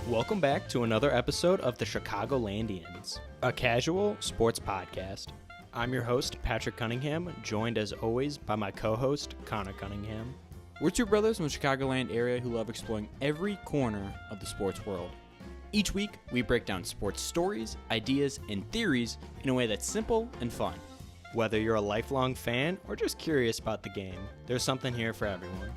Welcome back to another episode of the Chicagolandians, a casual sports podcast. I'm your host, Patrick Cunningham, joined as always by my co-host, Connor Cunningham. We're two brothers from the Chicagoland area who love exploring every corner of the sports world. Each week, we break down sports stories, ideas, and theories in a way that's simple and fun. Whether you're a lifelong fan or just curious about the game, there's something here for everyone.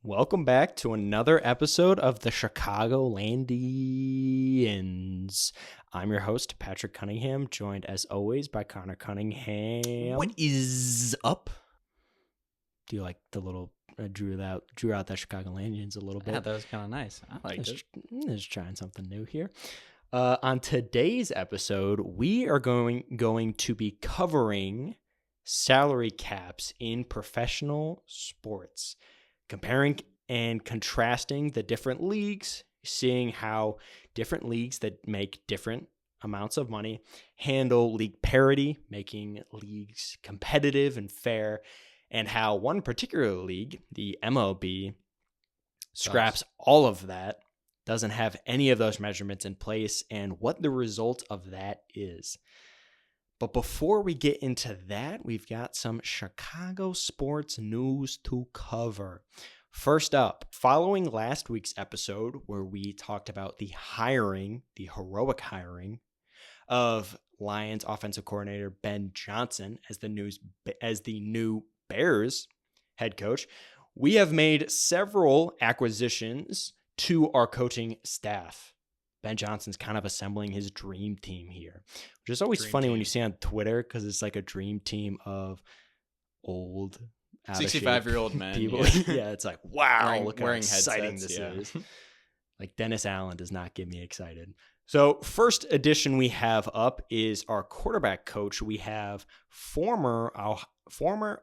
Welcome back to another episode of the Chicagolandians. I'm your host, Patrick Cunningham, joined as always by Connor Cunningham. What is up? Do you like the little drew out that Chicagolandians a little bit? Yeah, that was kind of nice. I liked it. Just trying something new here. On today's episode, we are going to be covering salary caps in professional sports, comparing and contrasting the different leagues, seeing how different leagues that make different amounts of money handle league parity, making leagues competitive and fair, and how one particular league, the MLB, scraps all of that, doesn't have any of those measurements in place, and what the result of that is. But before we get into that, we've got some Chicago sports news to cover. First up, following last week's episode where we talked about the heroic hiring of Lions offensive coordinator Ben Johnson as the new Bears head coach, we have made several acquisitions to our coaching staff. Ben Johnson's kind of assembling his dream team here, which is always funny when you see on Twitter because it's like a dream team of old 65-year-old men. People. Yeah, it's like, wow, look how exciting headsets, this is. Like Dennis Allen does not get me excited. So first edition we have up is our quarterback coach. We have former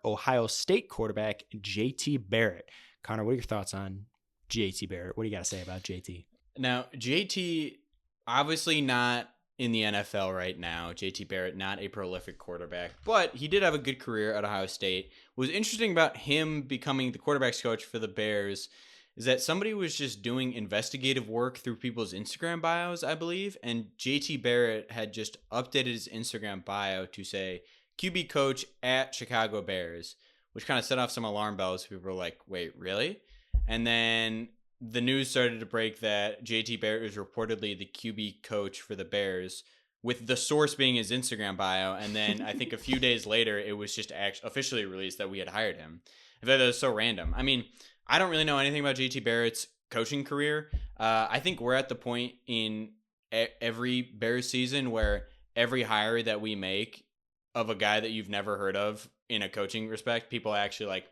Ohio State quarterback JT Barrett. Connor, what are your thoughts on JT Barrett? What do you got to say about JT? Now, JT, obviously not in the NFL right now. JT Barrett, not a prolific quarterback, but he did have a good career at Ohio State. What was interesting about him becoming the quarterback's coach for the Bears is that somebody was just doing investigative work through people's Instagram bios, I believe, and JT Barrett had just updated his Instagram bio to say, QB coach at Chicago Bears, which kind of set off some alarm bells. People were like, wait, really? And then the news started to break that JT Barrett was reportedly the QB coach for the Bears, with the source being his Instagram bio. And then I think a few days later, it was just officially released that we had hired him. I thought that was so random. I mean, I don't really know anything about JT Barrett's coaching career. I think we're at the point in every Bears season where every hire that we make of a guy that you've never heard of in a coaching respect, people are actually like,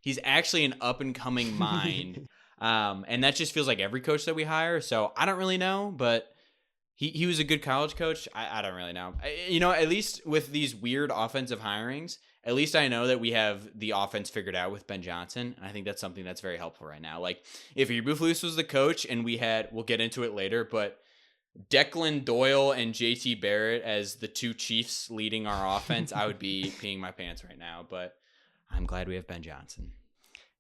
he's actually an up-and-coming mind. And that just feels like every coach that we hire. So I don't really know, but he was a good college coach. I don't really know. At least with these weird offensive hirings, at least I know that we have the offense figured out with Ben Johnson. I think that's something that's very helpful right now. Like if Eberflus was the coach and we'll get into it later, but Declan Doyle and JT Barrett as the two Chiefs leading our offense, I would be peeing my pants right now, but I'm glad we have Ben Johnson.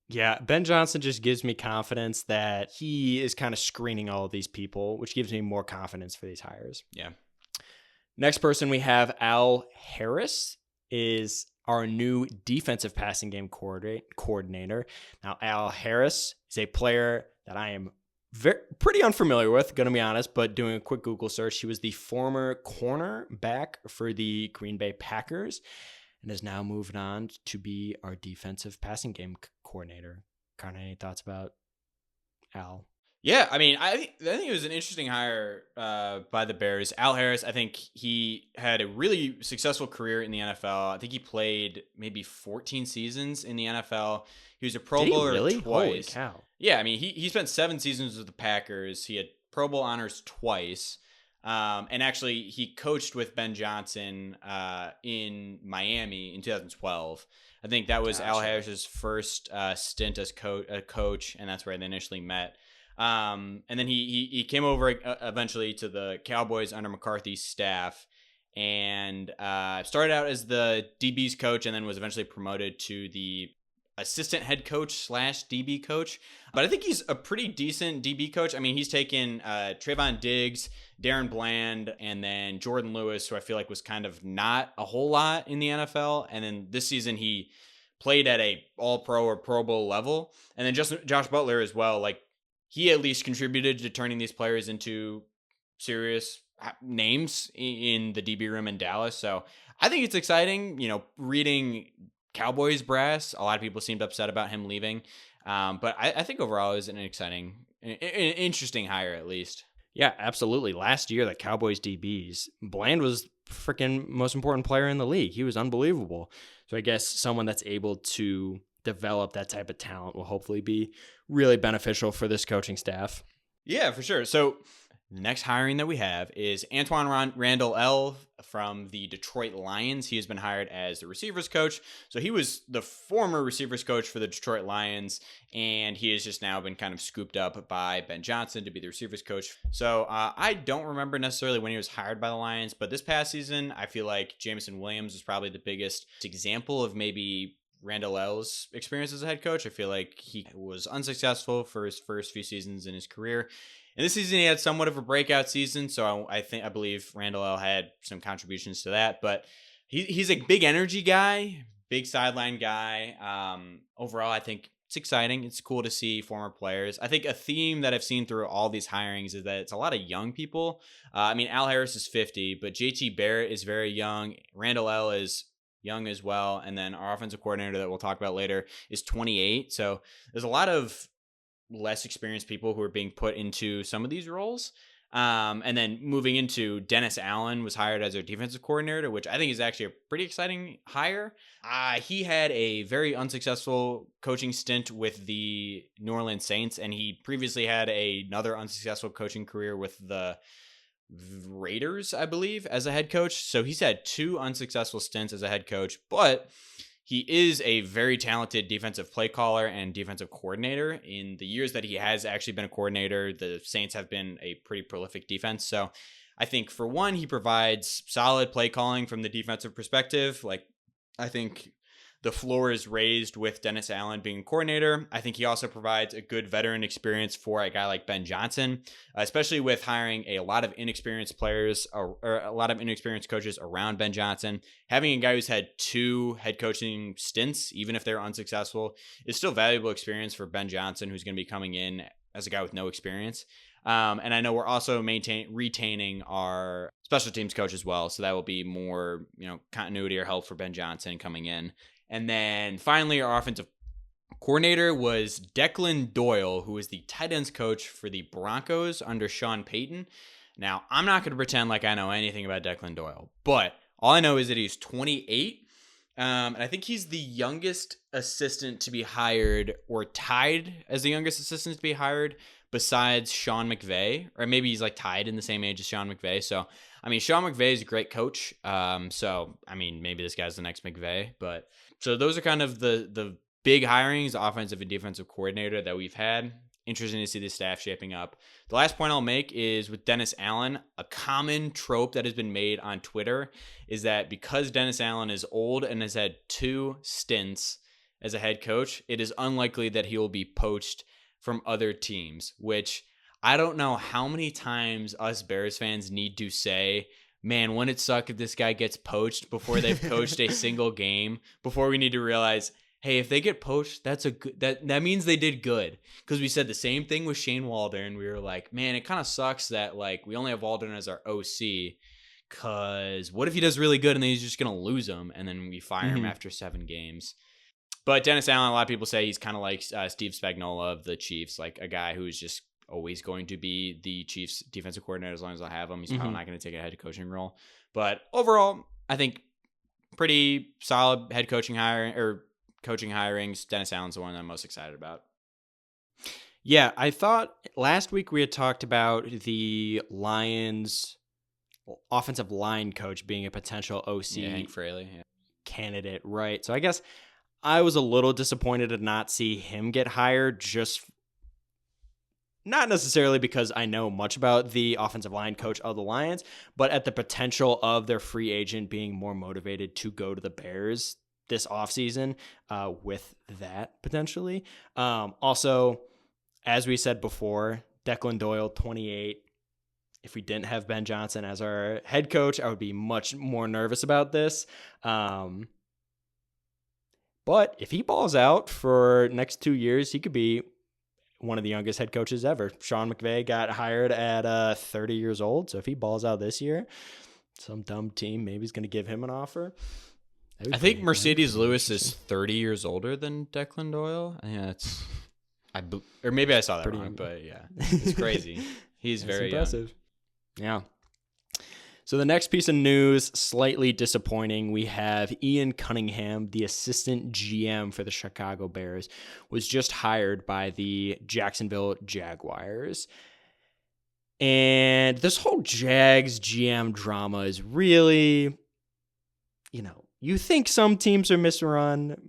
Yeah, Ben Johnson just gives me confidence that he is kind of screening all of these people, which gives me more confidence for these hires. Yeah. Next person we have, Al Harris, is our new defensive passing game coordinator. Now, Al Harris is a player that I am pretty unfamiliar with, going to be honest, but doing a quick Google search, he was the former cornerback for the Green Bay Packers and has now moved on to be our defensive passing game coordinator. Connor, any thoughts about Al? Yeah, I mean, I think it was an interesting hire by the Bears. Al Harris, I think he had a really successful career in the NFL. I think he played maybe 14 seasons in the NFL. He was a Pro Bowler really? twice. Holy cow. Yeah, I mean, he spent 7 seasons with the Packers. He had Pro Bowl honors twice. And actually, he coached with Ben Johnson in Miami in 2012. I think that was Al Harris's first stint as coach, and that's where they initially met. And then he came over eventually to the Cowboys under McCarthy's staff, and started out as the DB's coach, and then was eventually promoted to the assistant head coach slash DB coach. But I think he's a pretty decent DB coach. I mean, he's taken Trayvon Diggs, Darren Bland, and then Jordan Lewis, who I feel like was kind of not a whole lot in the NFL. And then this season he played at a all-pro or Pro Bowl level. And then just Josh Butler as well. Like, he at least contributed to turning these players into serious names in the DB room in Dallas. So I think it's exciting. Reading Cowboys brass, a lot of people seemed upset about him leaving. But I think overall it was an exciting, an interesting hire at least. Yeah, absolutely. Last year, the Cowboys DBs, Bland was freaking most important player in the league. He was unbelievable. So I guess someone that's able to develop that type of talent will hopefully be really beneficial for this coaching staff. Yeah, for sure. So the next hiring that we have is Antoine Randall L. from the Detroit Lions. He has been hired as the receivers coach. So he was the former receivers coach for the Detroit Lions, and he has just now been kind of scooped up by Ben Johnson to be the receivers coach. So I don't remember necessarily when he was hired by the Lions, but this past season, I feel like Jameson Williams was probably the biggest example of maybe Randall L's experience as a head coach. I feel like he was unsuccessful for his first few seasons in his career. And this season, he had somewhat of a breakout season, so I believe Randall L had some contributions to that. But he's a big energy guy, big sideline guy. Overall, I think it's exciting. It's cool to see former players. I think a theme that I've seen through all these hirings is that it's a lot of young people. Al Harris is 50, but JT Barrett is very young. Randall L is young as well. And then our offensive coordinator that we'll talk about later is 28. So there's a lot of less experienced people who are being put into some of these roles. And then moving into Dennis Allen was hired as our defensive coordinator, which I think is actually a pretty exciting hire. He had a very unsuccessful coaching stint with the New Orleans Saints, and he previously had another unsuccessful coaching career with the Raiders, I believe, as a head coach. So he's had 2 unsuccessful stints as a head coach, but he is a very talented defensive play caller and defensive coordinator. In the years that he has actually been a coordinator, the Saints have been a pretty prolific defense. So I think, for one, he provides solid play calling from the defensive perspective. Like, I think the floor is raised with Dennis Allen being coordinator. I think he also provides a good veteran experience for a guy like Ben Johnson, especially with hiring a lot of inexperienced players or a lot of inexperienced coaches around Ben Johnson. Having a guy who's had 2 head coaching stints, even if they're unsuccessful, is still valuable experience for Ben Johnson, who's going to be coming in as a guy with no experience. And I know we're also retaining our special teams coach as well. So that will be more, continuity or help for Ben Johnson coming in. And then finally, our offensive coordinator was Declan Doyle, who is the tight ends coach for the Broncos under Sean Payton. Now, I'm not going to pretend like I know anything about Declan Doyle, but all I know is that he's 28. And I think he's the youngest assistant to be hired, or tied as the youngest assistant to be hired, besides Sean McVay, or maybe he's like tied in the same age as Sean McVay. So, Sean McVay is a great coach. Maybe this guy's the next McVay. But so those are kind of the big hirings, offensive and defensive coordinator, that we've had. Interesting to see the staff shaping up. The last point I'll make is with Dennis Allen. A common trope that has been made on Twitter is that because Dennis Allen is old and has had 2 stints as a head coach, it is unlikely that he will be poached from other teams, which I don't know how many times us Bears fans need to say, man, wouldn't it suck if this guy gets poached before they've coached a single game, before we need to realize, hey, if they get poached, that means they did good. Because we said the same thing with Shane Waldron. We were like, man, it kind of sucks that we only have Waldron as our OC, because what if he does really good and then he's just going to lose him and then we fire him after 7 games? But Dennis Allen, a lot of people say he's kind of like Steve Spagnuolo of the Chiefs, like a guy who's just always going to be the Chiefs defensive coordinator as long as I have him. He's probably not going to take a head coaching role. But overall, I think pretty solid head coaching coaching hirings. Dennis Allen's the one that I'm most excited about. Yeah, I thought last week we had talked about the Lions offensive line coach being a potential OC Hank Fraley, candidate, right? So I guess I was a little disappointed to not see him get hired, just not necessarily because I know much about the offensive line coach of the Lions, but at the potential of their free agent being more motivated to go to the Bears this offseason with that potentially. Also, as we said before, Declan Doyle, 28. If we didn't have Ben Johnson as our head coach, I would be much more nervous about this. But if he balls out for next 2 years, he could be one of the youngest head coaches ever. Sean McVay got hired at 30 years old. So if he balls out this year, some dumb team maybe is going to give him an offer. I think Mercedes Lewis is 30 years older than Declan Doyle. I think that's, or maybe I saw that wrong, but yeah, it's crazy. He's very impressive. Yeah. So the next piece of news, slightly disappointing. We have Ian Cunningham, the assistant GM for the Chicago Bears, was just hired by the Jacksonville Jaguars. And this whole Jags GM drama is really, you think some teams are mismanaged.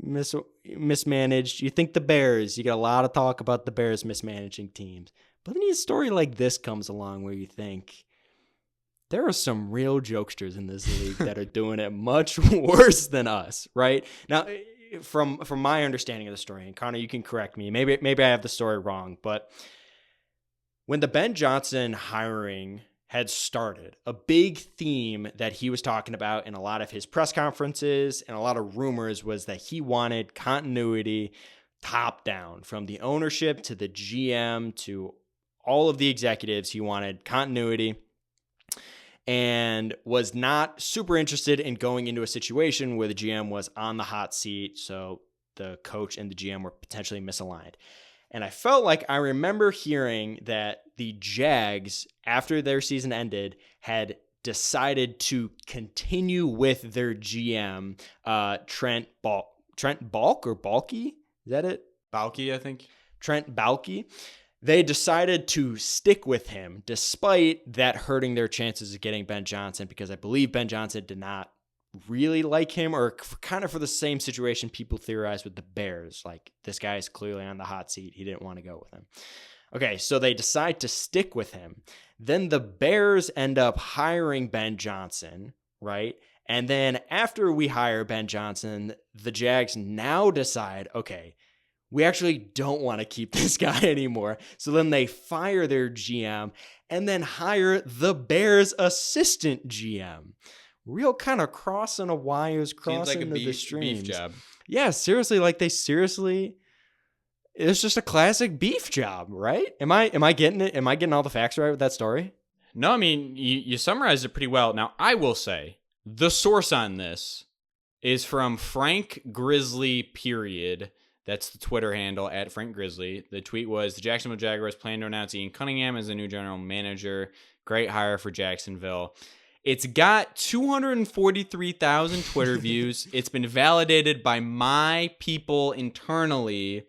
You think the Bears, you get a lot of talk about the Bears mismanaging teams. But then a story like this comes along where you think, there are some real jokesters in this league that are doing it much worse than us, right? Now, from my understanding of the story, and Connor, you can correct me. Maybe I have the story wrong, but when the Ben Johnson hiring had started, a big theme that he was talking about in a lot of his press conferences and a lot of rumors was that he wanted continuity top down, from the ownership to the GM to all of the executives. He wanted continuity, and was not super interested in going into a situation where the GM was on the hot seat, so the coach and the GM were potentially misaligned. And I felt like I remember hearing that the Jags, after their season ended, had decided to continue with their GM, Trent Balk or Balky? Is that it? Balky, I think. Trent Balky. They decided to stick with him despite that hurting their chances of getting Ben Johnson, because I believe Ben Johnson did not really like him, or kind of for the same situation people theorized with the Bears. Like, this guy is clearly on the hot seat. He didn't want to go with him. Okay, so they decide to stick with him. Then the Bears end up hiring Ben Johnson, right? And then after we hire Ben Johnson, the Jags now decide, okay, we actually don't want to keep this guy anymore. So then they fire their GM and then hire the Bears assistant GM. Real kind of crossing of wires, crossing the streams. Beef job. Yeah, seriously, it's just a classic beef job, right? Am I getting it? Am I getting all the facts right with that story? No, I mean, you summarized it pretty well. Now, I will say, the source on this is from Frank Grizzly, period. That's the Twitter handle, at Frank Grizzly. The tweet was, the Jacksonville Jaguars plan to announce Ian Cunningham as the new general manager. Great hire for Jacksonville. It's got 243,000 Twitter views. It's been validated by my people internally,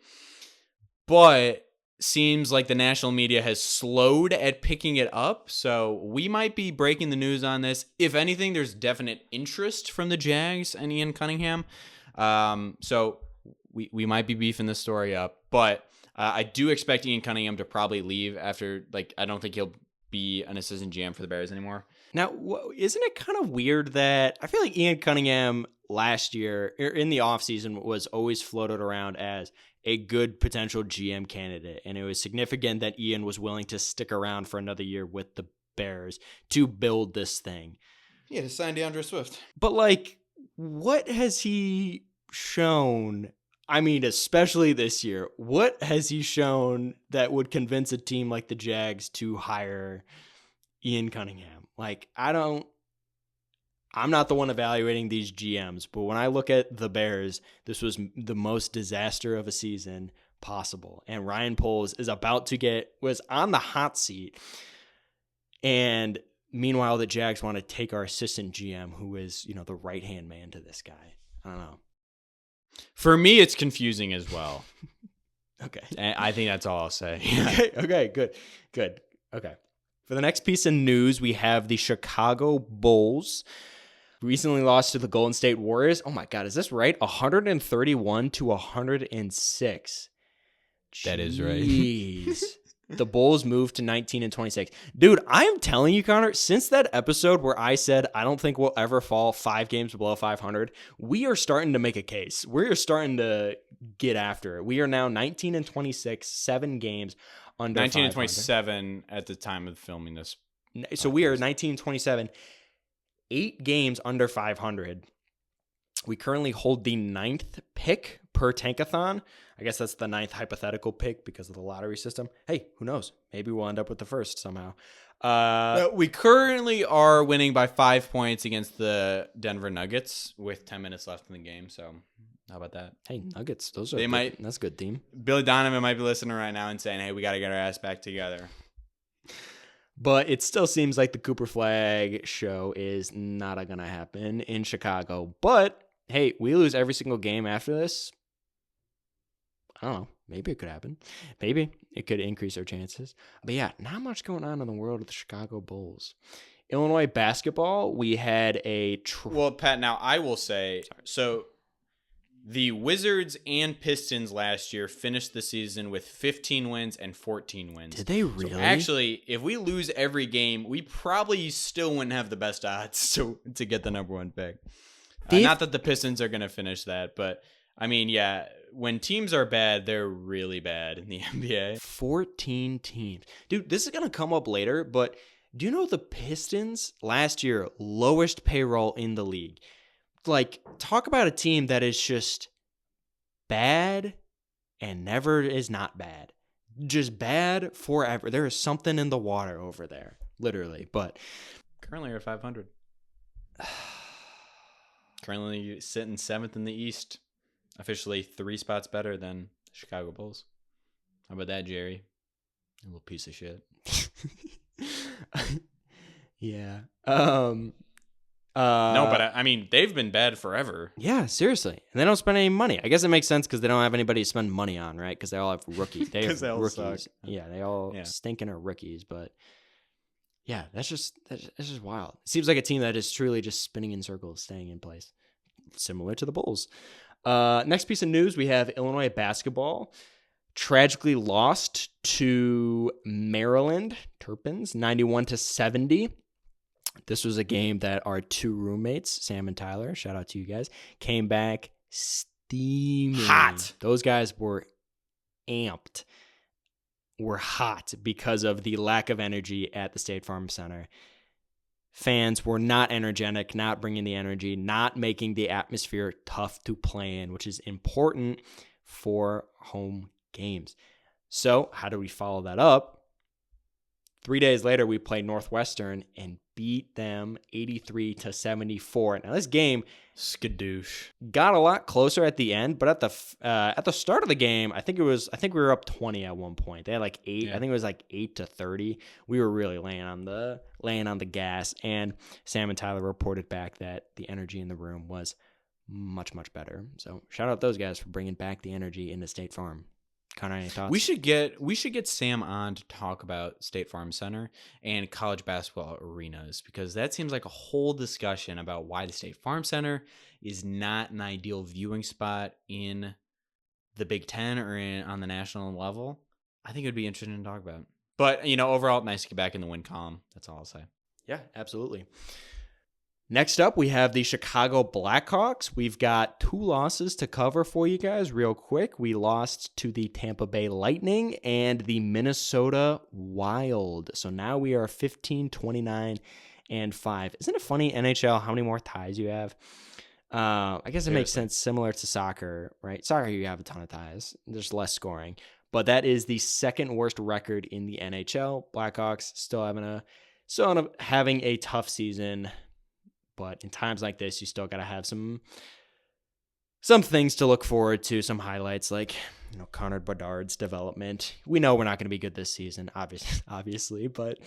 but seems like the national media has slowed at picking it up. So we might be breaking the news on this. If anything, there's definite interest from the Jags and Ian Cunningham. So we might be beefing this story up, but I do expect Ian Cunningham to probably leave after, I don't think he'll be an assistant GM for the Bears anymore. Now, isn't it kind of weird that I feel like Ian Cunningham last year, in the offseason, was always floated around as a good potential GM candidate, and it was significant that Ian was willing to stick around for another year with the Bears to build this thing. Yeah, to sign DeAndre Swift. But, what has he shown? I mean, especially this year, what has he shown that would convince a team like the Jags to hire Ian Cunningham? I'm not the one evaluating these GMs, but when I look at the Bears, this was the most disaster of a season possible. And Ryan Poles is was on the hot seat. And meanwhile, the Jags want to take our assistant GM, who is, the right-hand man to this guy. I don't know. For me, it's confusing as well. Okay. And I think that's all I'll say. Okay, good. Okay. For the next piece of news, we have the Chicago Bulls recently lost to the Golden State Warriors. Oh my God, is this right? 131-106. That is right. Jeez. The Bulls moved to 19-26. Dude, I am telling you, Connor, since that episode where I said I don't think we'll ever fall 5 games below 500, we are starting to make a case. We're starting to get after it. We are now 19-26, 7 games under 19-27 at the time of filming this. So we are 19-27, 8 games under 500. We currently hold the 9th pick per tankathon. I guess that's the 9th hypothetical pick because of the lottery system. Hey, who knows? Maybe we'll end up with the first somehow. We currently are winning by 5 points against the Denver Nuggets with 10 minutes left in the game. So how about that? Hey, Nuggets, that's a good team. Billy Donovan might be listening right now and saying, hey, we got to get our ass back together. But it still seems like the Cooper Flag show is not going to happen in Chicago. But hey, we lose every single game after this. I don't know. Maybe it could happen. Maybe it could increase our chances. But yeah, not much going on in the world of the Chicago Bulls. Illinois basketball, we had well, Pat, now I will say, so the Wizards and Pistons last year finished the season with 15 wins and 14 wins. Did they really? So actually, if we lose every game, we probably still wouldn't have the best odds to get the number 1 pick. Not that the Pistons are going to finish that, but I mean, yeah, when teams are bad, they're really bad in the NBA. 14 teams. Dude, this is going to come up later, but do you know the Pistons last year, lowest payroll in the league? Like, talk about a team that is just bad and never is not bad. Just bad forever. There is something in the water over there, literally. But currently are 500. Currently sitting 7th in the East. Officially 3 spots better than Chicago Bulls. How about that, Jerry? A little piece of shit. Yeah. No, but I mean, they've been bad forever. Yeah, seriously. And they don't spend any money. I guess it makes sense because they don't have anybody to spend money on, right? Because they all have rookies. They have rookies. Suck. Yeah, they all stinking are rookies. But yeah, that's just wild. It seems like a team that is truly just spinning in circles, staying in place. Similar to the Bulls. Next piece of news, we have Illinois basketball tragically lost to Maryland Terrapins 91-70. This was a game that our 2 roommates, Sam and Tyler, shout out to you guys, came back steaming. Hot. Those guys were amped. Were hot because of the lack of energy at the State Farm Center. Fans were not energetic, not bringing the energy, not making the atmosphere tough to play in, which is important for home games. So how do we follow that up? 3 days later, we played Northwestern and beat them 83-74. Now this game skadoosh got a lot closer at the end, but at the start of the game, I think we were up 20 at one point. They had like 8. Yeah. I think it was like 8-30. We were really laying on the gas, and Sam and Tyler reported back that the energy in the room was much, much better. So shout out those guys for bringing back the energy into State Farm. Connor, any thoughts? We should get Sam on to talk about State Farm Center and college basketball arenas, because that seems like a whole discussion about why the State Farm Center is not an ideal viewing spot in the Big Ten or on the national level. I think it would be interesting to talk about. But, overall, nice to get back in the win column. That's all I'll say. Yeah, absolutely. Next up, we have the Chicago Blackhawks. We've got 2 losses to cover for you guys real quick. We lost to the Tampa Bay Lightning and the Minnesota Wild. So now we are 15-29-5. Isn't it funny, NHL, how many more ties you have? I guess it makes sense, similar to soccer, right? Soccer, you have a ton of ties. There's less scoring. But that is the 2nd worst record in the NHL. Blackhawks still having a tough season. But in times like this, you still got to have some things to look forward to, some highlights like, Connor Bedard's development. We know we're not going to be good this season, obviously, but,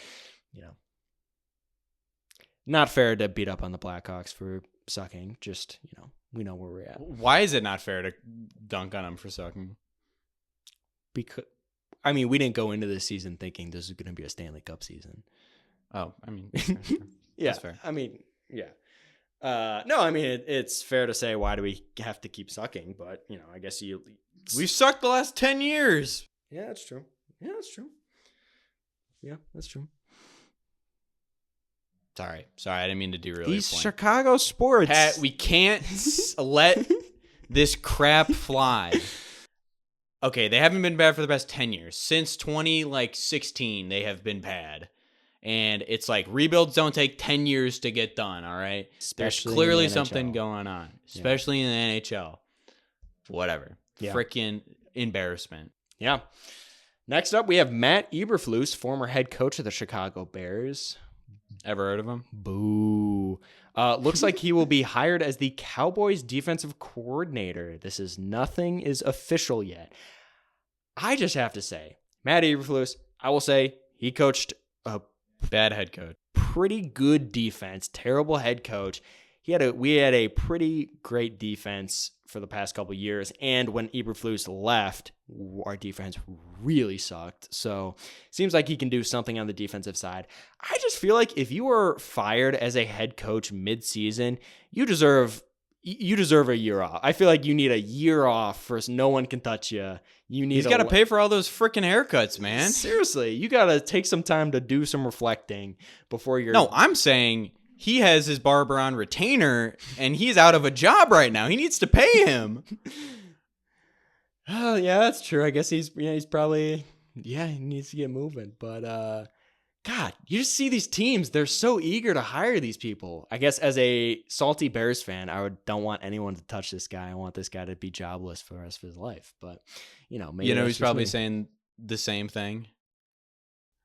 not fair to beat up on the Blackhawks for sucking. Just, we know where we're at. Why is it not fair to dunk on them for sucking? Because, we didn't go into this season thinking this is going to be a Stanley Cup season. Oh, yeah, that's fair. Yeah. It's fair to say, why do we have to keep sucking? But, I guess we've sucked the last 10 years. Yeah, that's true. Yeah, that's true. Sorry, I didn't mean to derail your These point. Chicago sports. Pat, we can't let this crap fly. Okay, they haven't been bad for the past 10 years. Since 2016, they have been bad. And it's like rebuilds don't take 10 years to get done, all right? Especially There's clearly in the something NHL. going on, especially in the NHL. Whatever. Yeah. Freaking embarrassment. Yeah. Next up, we have Matt Eberflus, former head coach of the Chicago Bears. Ever heard of him? Boo. Looks like he will be hired as the Cowboys defensive coordinator. Nothing is official yet. I just have to say, Matt Eberflus, I will say he coached a Bad head coach. pretty good defense, terrible head coach. We had a pretty great defense for the past couple of years, and when Eberflus left, our defense really sucked. So it seems like he can do something on the defensive side. I just feel like if you were fired as a head coach mid-season, you deserve a year off. I feel like you need a year off first. No one can touch you. He's got to pay for all those freaking haircuts, man. Seriously, you got to take some time to do some reflecting before you're... No, I'm saying he has his barber on retainer, and he's out of a job right now. He needs to pay him. Oh, yeah, that's true. I guess he's probably... Yeah, he needs to get moving. But, God, you just see these teams. They're so eager to hire these people. I guess as a salty Bears fan, don't want anyone to touch this guy. I want this guy to be jobless for the rest of his life. But, maybe he's probably saying the same thing.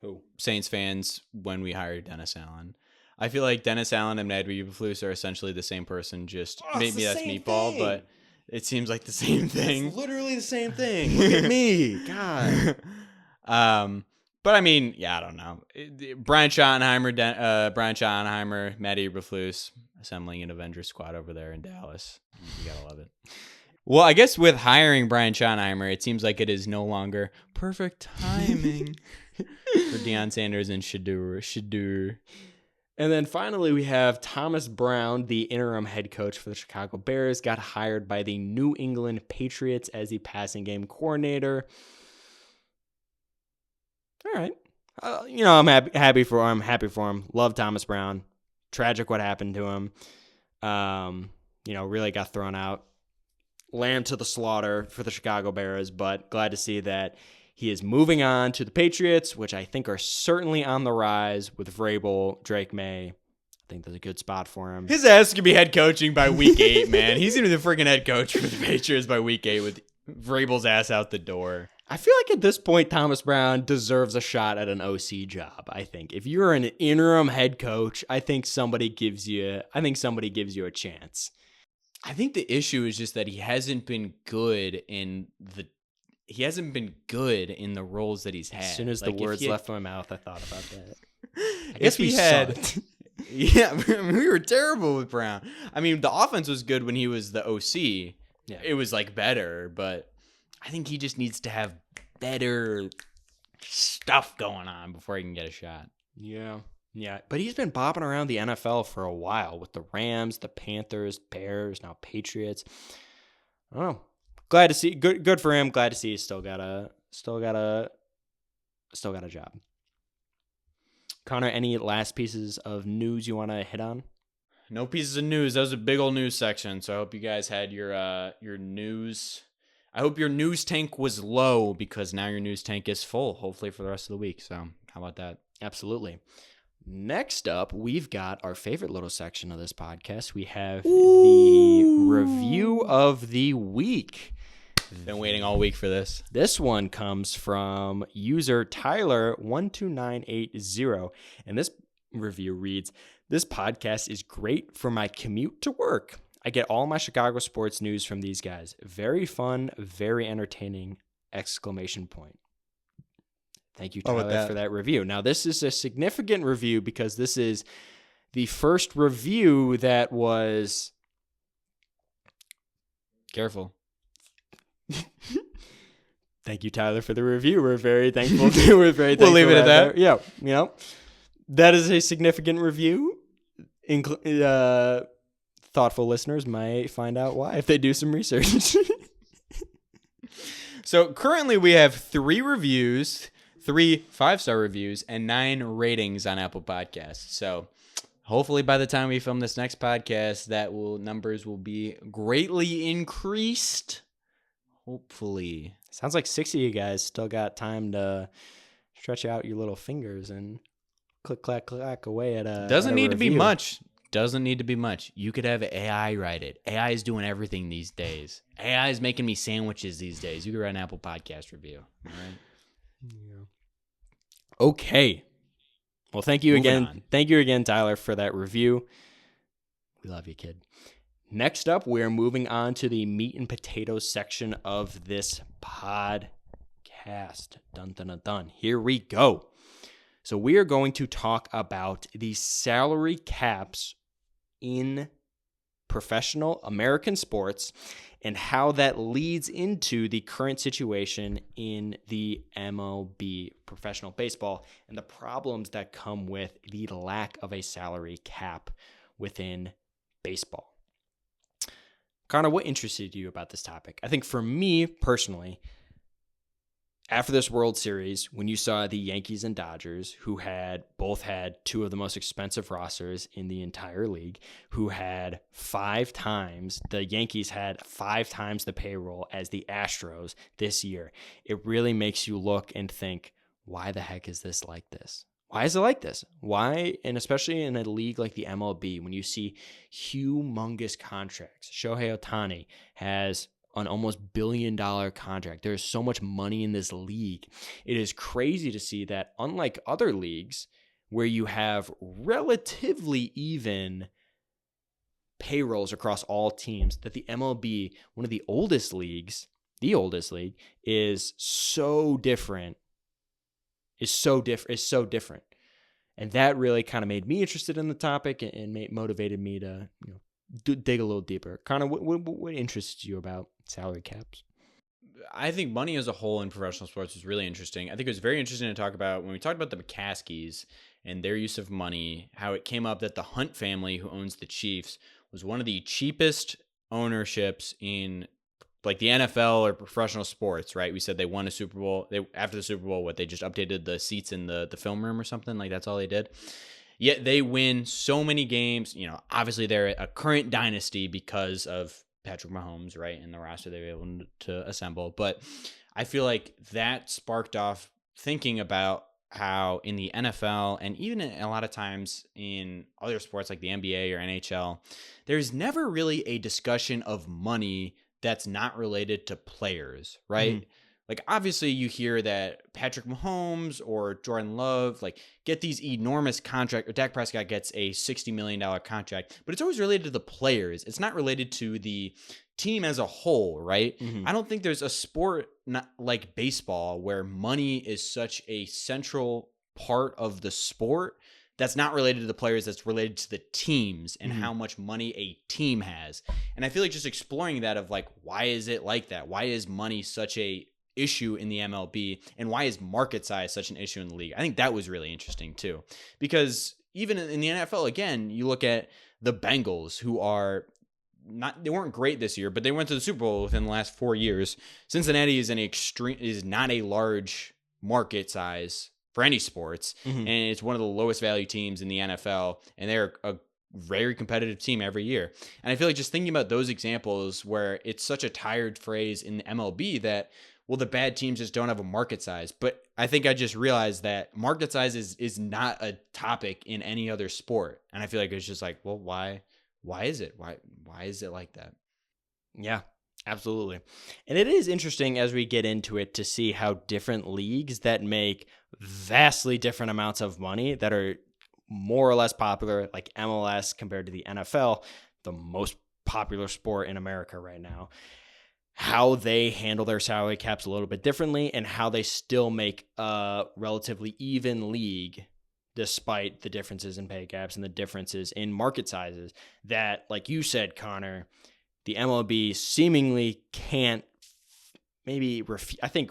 Who? Saints fans when we hired Dennis Allen. I feel like Dennis Allen and Matt Eberflus are essentially the same person. Just maybe that's Meatball, thing. But it seems like the same thing. It's literally the same thing. Look at me. God. But I mean, yeah, I don't know. Brian Schottenheimer, Matt Eberflus assembling an Avengers squad over there in Dallas. You gotta love it. Well, I guess with hiring Brian Schottenheimer, it seems like it is no longer perfect timing for Deion Sanders and Shadur. And then finally, we have Thomas Brown, the interim head coach for the Chicago Bears, got hired by the New England Patriots as the passing game coordinator. All right. I'm happy for him. Love Thomas Brown. Tragic what happened to him. Really got thrown out. Lamb to the slaughter for the Chicago Bears, but glad to see that he is moving on to the Patriots, which I think are certainly on the rise with Vrabel, Drake May. I think that's a good spot for him. His ass could be head coaching by week 8, man. He's going to be the freaking head coach for the Patriots by week 8 with Vrabel's ass out the door. I feel like at this point, Thomas Brown deserves a shot at an OC job. I think if you're an interim head coach, I think somebody gives you a chance. I think the issue is just that he hasn't been good in the roles that he's had. As soon as the words left my mouth, I thought about that. I guess we had. Yeah, we were terrible with Brown. I mean, the offense was good when he was the OC. Yeah. It was like better, but I think he just needs to have better stuff going on before he can get a shot. Yeah. Yeah, but he's been bopping around the NFL for a while with the Rams, the Panthers, Bears, now Patriots. I don't know. Glad to see. Good for him. Glad to see he's still got a job. Connor, any last pieces of news you want to hit on? No pieces of news. That was a big old news section. So I hope you guys had your news. I hope your news tank was low because now your news tank is full, hopefully for the rest of the week. So how about that? Absolutely. Next up, we've got our favorite little section of this podcast. We have the review of the week. Been waiting all week for this. This one comes from user Tyler12980. And this review reads, "This podcast is great for my commute to work. I get all my Chicago sports news from these guys. Very fun, very entertaining, ! Thank you, Tyler, for that review. Now, this is a significant review because this is the first review that was... Careful. Thank you, Tyler, for the review. We're very thankful. We'll leave it at that. Yeah, that is a significant review. Thoughtful listeners might find out why if they do some research. So currently we have 3 reviews, 3 5-star reviews, and 9 ratings on Apple Podcasts. So hopefully by the time we film this next podcast, numbers will be greatly increased. Hopefully. Sounds like 60 of you guys still got time to stretch out your little fingers and click, clack, clack away at a Doesn't need to be review. much. Doesn't need to be much. You could have AI write it. AI is doing everything these days. AI is making me sandwiches these days. You could write an Apple Podcast review. All right. Yeah. Okay. Well, thank you Moving again. on. Thank you again, Tyler, for that review. We love you, kid. Next up, we're moving on to the meat and potatoes section of this podcast. Dun, dun, dun, dun. Here we go. So we are going to talk about the salary caps in professional American sports and how that leads into the current situation in the MLB, professional baseball, and the problems that come with the lack of a salary cap within baseball. Connor, what interested you about this topic? I think for me personally, after this World Series, when you saw the Yankees and Dodgers, who both had two of the most expensive rosters in the entire league, who had the Yankees had 5 times the payroll as the Astros this year, it really makes you look and think, why the heck is this like this? Why is it like this? Why, and especially in a league like the MLB, when you see humongous contracts. Shohei Ohtani has an almost $1 billion contract. There's so much money in this league. It is crazy to see that, unlike other leagues where you have relatively even payrolls across all teams, that the MLB, one of the oldest leagues, is so different. And that really kind of made me interested in the topic and motivated me to dig a little deeper. Connor, what interests you about salary caps? I think money as a whole in professional sports is really interesting. I think it was very interesting to talk about when we talked about the McCaskies and their use of money, how it came up that the Hunt family, who owns the Chiefs, was one of the cheapest ownerships in like the NFL or professional sports, right? We said they won a Super Bowl. After the Super Bowl, they just updated the seats in the film room or something? Like that's all they did. Yet they win so many games. Obviously they're a current dynasty because of Patrick Mahomes, right? And the roster they were able to assemble. But I feel like that sparked off thinking about how in the NFL and even a lot of times in other sports like the NBA or NHL, there's never really a discussion of money that's not related to players, right? Mm-hmm. Like, obviously, you hear that Patrick Mahomes or Jordan Love, get these enormous contract, or Dak Prescott gets a $60 million contract, but it's always related to the players. It's not related to the team as a whole, right? Mm-hmm. I don't think there's a sport like baseball where money is such a central part of the sport that's not related to the players, that's related to the teams and how much money a team has. And I feel like just exploring that of why is it like that? Why is money such a issue in the MLB, and why is market size such an issue in the league? I think that was really interesting too, because even in the NFL, again, you look at the Bengals, who they weren't great this year, but they went to the Super Bowl within the last 4 years. Cincinnati is not a large market size for any sports, and it's one of the lowest value teams in the NFL, and they're a very competitive team every year. And I feel like just thinking about those examples where it's such a tired phrase in the MLB that, well, the bad teams just don't have a market size. But I think I just realized that market size is not a topic in any other sport. And I feel like it's just well, why is it? Why is it like that? Yeah, absolutely. And it is interesting as we get into it to see how different leagues that make vastly different amounts of money, that are more or less popular, like MLS compared to the NFL, the most popular sport in America right now, how they handle their salary caps a little bit differently, and how they still make a relatively even league despite the differences in pay gaps and the differences in market sizes that, like you said, Connor, the MLB seemingly can't,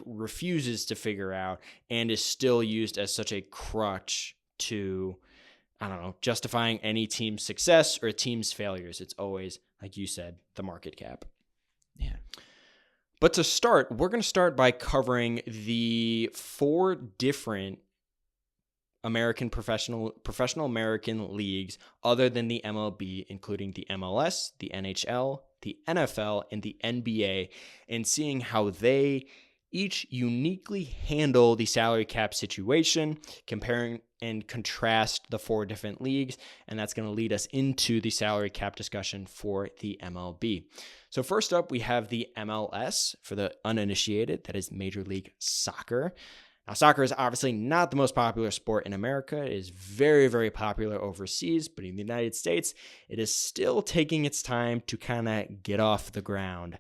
refuses to figure out, and is still used as such a crutch to, justifying any team's success or a team's failures. It's always, like you said, the market cap. Yeah. But to start, we're going to start by covering the 4 different professional American leagues other than the MLB, including the MLS, the NHL, the NFL, and the NBA, and seeing how they each uniquely handle the salary cap situation, comparing and contrast the 4 different leagues, and that's going to lead us into the salary cap discussion for the MLB. So first up, we have the MLS for the uninitiated, that is Major League Soccer. Now, soccer is obviously not the most popular sport in America. It is very, very popular overseas, but in the United States, it is still taking its time to kind of get off the ground.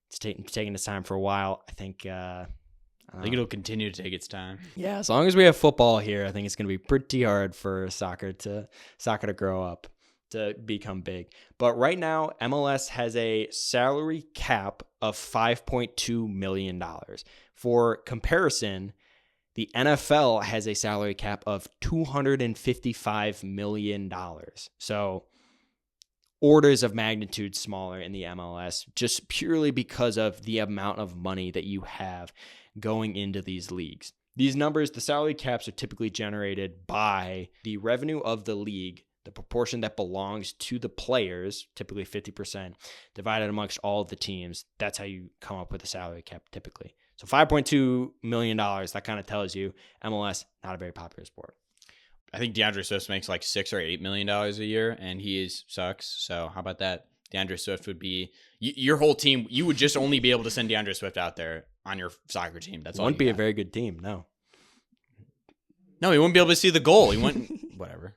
It's taking its time for a while. I think it'll continue to take its time. Yeah, as long as we have football here, I think it's going to be pretty hard for soccer to grow up, to become big. But right now, MLS has a salary cap of $5.2 million. For comparison, the NFL has a salary cap of $255 million. So orders of magnitude smaller in the MLS, just purely because of the amount of money that you have going into these leagues. These numbers, the salary caps, are typically generated by the revenue of the league, the proportion that belongs to the players, typically 50%, divided amongst all of the teams. That's how you come up with a salary cap typically. So $5.2 million, that kind of tells you MLS, not a very popular sport. I think DeAndre Swift makes like $6 or $8 million a year, and sucks. So how about that? DeAndre Swift would be your whole team. You would just only be able to send DeAndre Swift out there on your soccer team. That's all. Wouldn't be a very good team. No, he wouldn't be able to see the goal. He wouldn't. Whatever.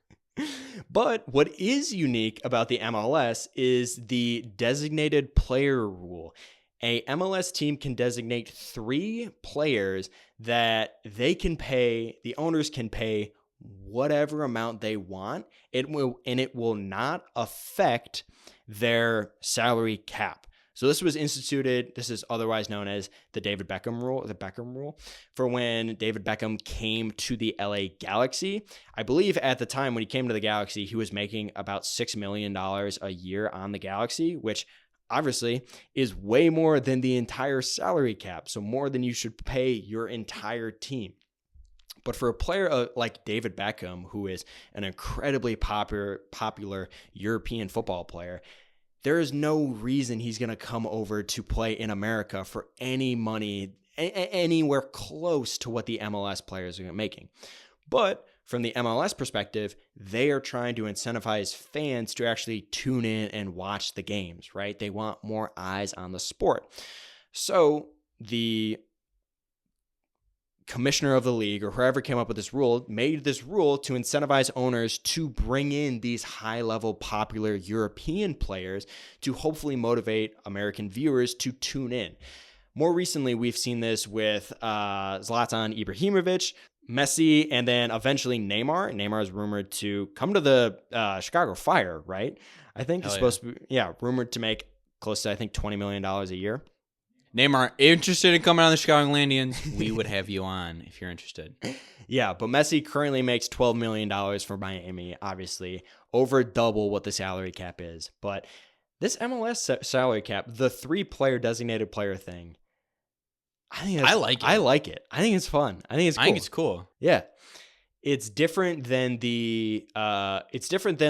But what is unique about the MLS is the designated player rule. A MLS team can designate 3 players that they can pay, the owners can pay whatever amount they want. It will not affect their salary cap. So this was instituted, this is otherwise known as the Beckham rule, for when David Beckham came to the LA Galaxy. I believe at the time when he came to the Galaxy, he was making about $6 million a year on the Galaxy, which obviously is way more than the entire salary cap. So more than you should pay your entire team. But for a player like David Beckham, who is an incredibly popular European football player, there is no reason he's going to come over to play in America for any money, anywhere close to what the MLS players are making. But from the MLS perspective, they are trying to incentivize fans to actually tune in and watch the games, right? They want more eyes on the sport. So the commissioner of the league, or whoever came up with this rule, made this rule to incentivize owners to bring in these high-level popular European players to hopefully motivate American viewers to tune in. More recently, we've seen this with Zlatan Ibrahimovic, Messi, and then eventually Neymar. Neymar is rumored to come to the Chicago Fire, right? I think he's supposed to be, rumored to make close to, I think, $20 million a year. Neymar, interested in coming on the Chicagolandians? We would have you on if you're interested. Yeah, but Messi currently makes $12 million for Miami, obviously, over double what the salary cap is. But this MLS salary cap, the 3-player designated player thing, I like it. I like it. I think it's fun. I think it's cool. Yeah. It's different than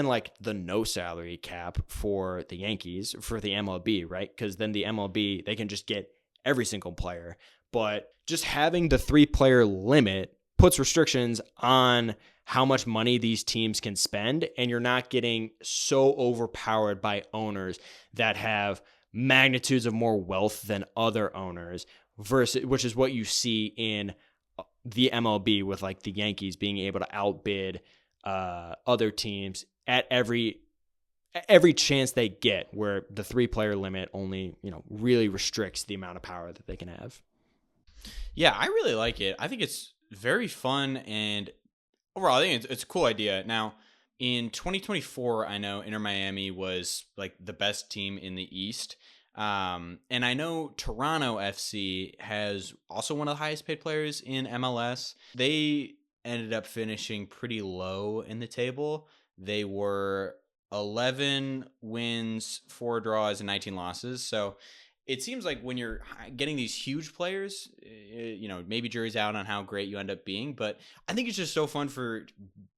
like the no salary cap for the Yankees, for the MLB, right? Because then the MLB, they can just get every single player. But just having the 3-player limit puts restrictions on how much money these teams can spend, and you're not getting so overpowered by owners that have magnitudes of more wealth than other owners, which is what you see in the MLB with like the Yankees being able to outbid other teams at every chance they get, where the 3-player limit only, really restricts the amount of power that they can have. Yeah, I really like it. I think it's very fun, and overall, I think it's a cool idea. Now, in 2024, I know Inter Miami was like the best team in the East. And I know Toronto FC has also one of the highest paid players in MLS. They ended up finishing pretty low in the table. They were 11 wins, 4 draws, and 19 losses. So it seems like when you're getting these huge players, maybe jury's out on how great you end up being, but I think it's just so fun for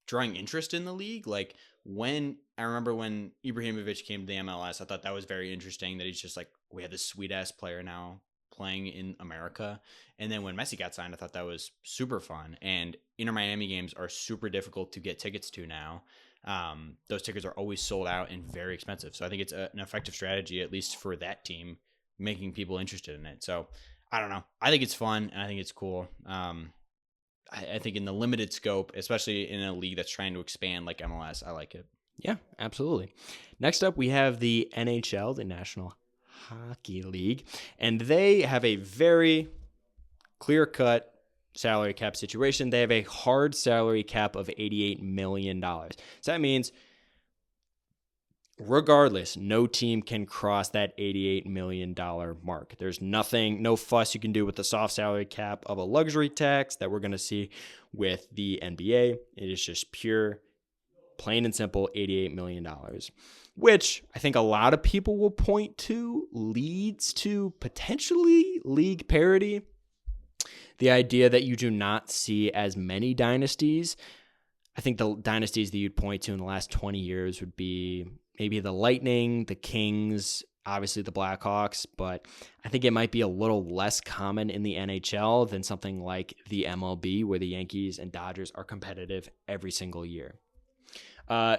drawing interest in the league. Like I remember when Ibrahimovic came to the MLS, I thought that was very interesting that he's just like, we have this sweet ass player now playing in America. And then when Messi got signed, I thought that was super fun. And Inter Miami games are super difficult to get tickets to now. Those tickets are always sold out and very expensive. So I think it's an effective strategy, at least for that team, making people interested in it. So I don't know. I think it's fun and I think it's cool. I think in the limited scope, especially in a league that's trying to expand like MLS, I like it. Yeah, absolutely. Next up, we have the NHL, the National Hockey League, and they have a very clear-cut salary cap situation. They have a hard salary cap of $88 million. So that means regardless, no team can cross that $88 million mark. There's no fuss you can do with the soft salary cap of a luxury tax that we're going to see with the NBA. It is just pure, plain and simple, $88 million, which I think a lot of people will point to leads to potentially league parity. The idea that you do not see as many dynasties. I think the dynasties that you'd point to in the last 20 years would be maybe the Lightning, the Kings, obviously the Blackhawks, but I think it might be a little less common in the NHL than something like the MLB, where the Yankees and Dodgers are competitive every single year.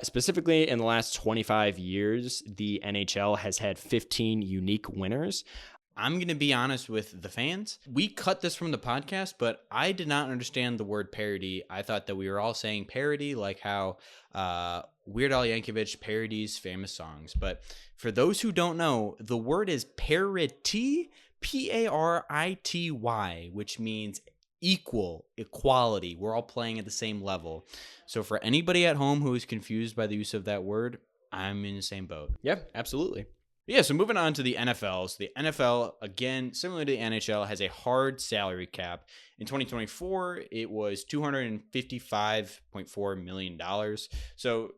Specifically, in the last 25 years, the NHL has had 15 unique winners. I'm going to be honest with the fans. We cut this from the podcast, but I did not understand the word parody. I thought that we were all saying parody, like how Weird Al Yankovic parodies famous songs. But for those who don't know, the word is parity, Parity, which means equal, equality. We're all playing at the same level. So for anybody at home who is confused by the use of that word, I'm in the same boat. Yeah, absolutely. Yeah, so moving on to the NFL. So the NFL, again, similar to the NHL, has a hard salary cap. In 2024, it was $255.4 million. So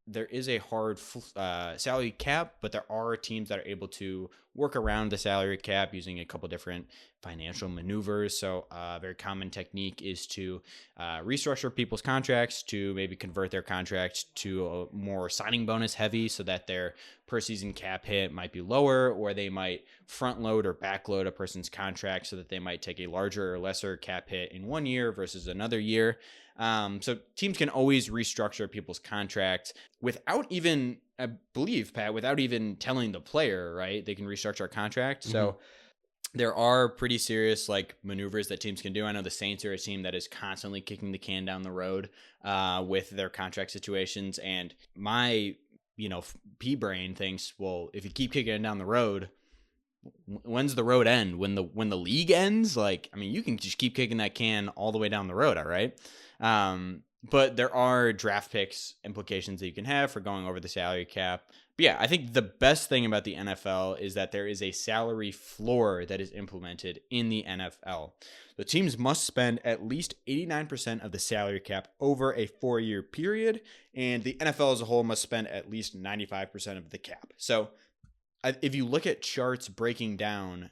there is a hard salary cap, but there are teams that are able to work around the salary cap using a couple different financial maneuvers. So a very common technique is to restructure people's contracts to maybe convert their contracts to a more signing bonus heavy so that their per season cap hit might be lower, or they might front load or back load a person's contract so that they might take a larger or lesser cap hit in 1 year versus another year. So teams can always restructure people's contracts without even, I believe, Pat, without even telling the player, right? They can restructure a contract. Mm-hmm. So there are pretty serious maneuvers that teams can do. I know the Saints are a team that is constantly kicking the can down the road with their contract situations. And my, pea brain thinks, well, if you keep kicking it down the road, when's the road end? When the league ends? You can just keep kicking that can all the way down the road, all right? But there are draft picks implications that you can have for going over the salary cap. But yeah, I think the best thing about the NFL is that there is a salary floor that is implemented in the NFL. The teams must spend at least 89% of the salary cap over a 4-year period, and the NFL as a whole must spend at least 95% of the cap. So if you look at charts breaking down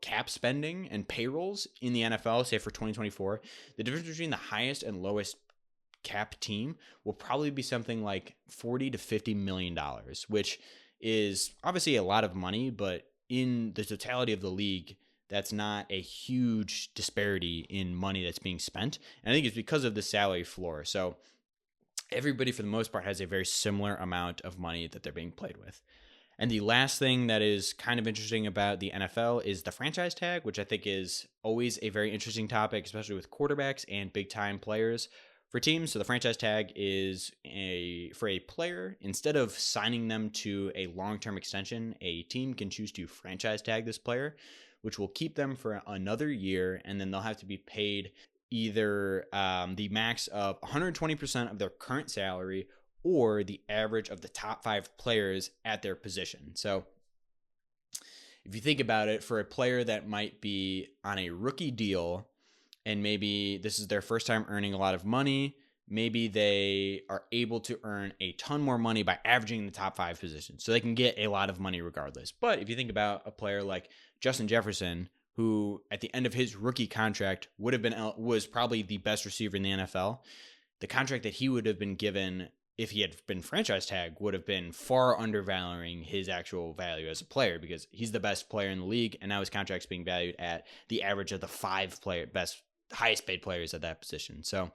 cap spending and payrolls in the NFL, say for 2024, the difference between the highest and lowest cap team will probably be something like $40 to $50 million, which is obviously a lot of money, but in the totality of the league, that's not a huge disparity in money that's being spent. And I think it's because of the salary floor. So everybody, for the most part, has a very similar amount of money that they're being played with. And the last thing that is kind of interesting about the NFL is the franchise tag, which I think is always a very interesting topic, especially with quarterbacks and big-time players for teams. So the franchise tag is for a player. Instead of signing them to a long-term extension, a team can choose to franchise tag this player, which will keep them for another year, and then they'll have to be paid either the max of 120% of their current salary or the average of the top 5 players at their position. So if you think about it, for a player that might be on a rookie deal and maybe this is their first time earning a lot of money, maybe they are able to earn a ton more money by averaging the top 5 positions. So they can get a lot of money regardless. But if you think about a player like Justin Jefferson, who at the end of his rookie contract was probably the best receiver in the NFL, the contract that he would have been given if he had been franchise tag would have been far undervaluing his actual value as a player, because he's the best player in the league, and now his contract's being valued at the average of the 5 highest paid players at that position. So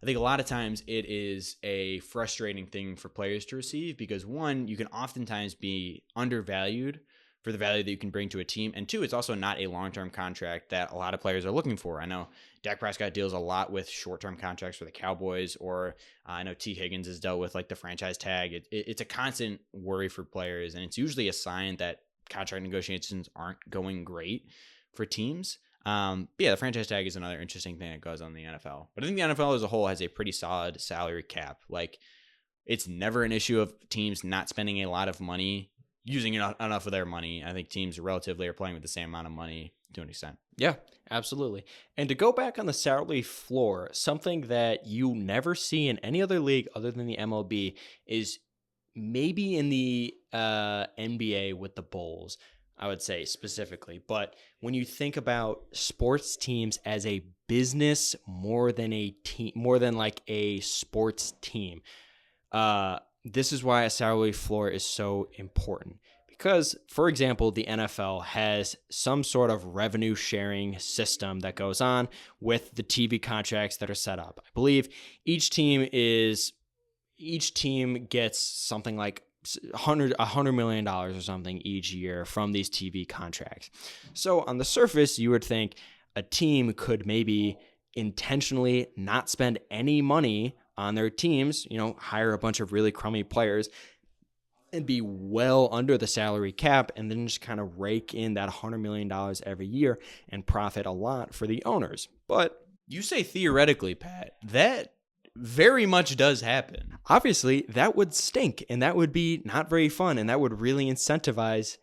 I think a lot of times it is a frustrating thing for players to receive, because one, you can oftentimes be undervalued for the value that you can bring to a team, and two, it's also not a long-term contract that a lot of players are looking for. I know Dak Prescott deals a lot with short-term contracts for the Cowboys, or I know T. Higgins has dealt with like the franchise tag. It's a constant worry for players, and it's usually a sign that contract negotiations aren't going great for teams. But yeah, the franchise tag is another interesting thing that goes on in the NFL. But I think the NFL as a whole has a pretty solid salary cap. Like, it's never an issue of teams not spending a lot of money, using enough of their money. I think teams relatively are playing with the same amount of money to an extent. Yeah, absolutely. And to go back on the salary floor, something that you never see in any other league other than the MLB is maybe in the NBA with the Bulls, I would say specifically. But when you think about sports teams as a business more than a team, more than like a sports team, this is why a salary floor is so important. Because, for example, the NFL has some sort of revenue sharing system that goes on with the TV contracts that are set up. I believe each team gets something like $100 million or something each year from these TV contracts. So on the surface, you would think a team could maybe intentionally not spend any money on their teams, hire a bunch of really crummy players and be well under the salary cap, and then just kind of rake in that $100 million every year and profit a lot for the owners. But you say theoretically, Pat, that very much does happen. Obviously, that would stink, and that would be not very fun, and that would really incentivize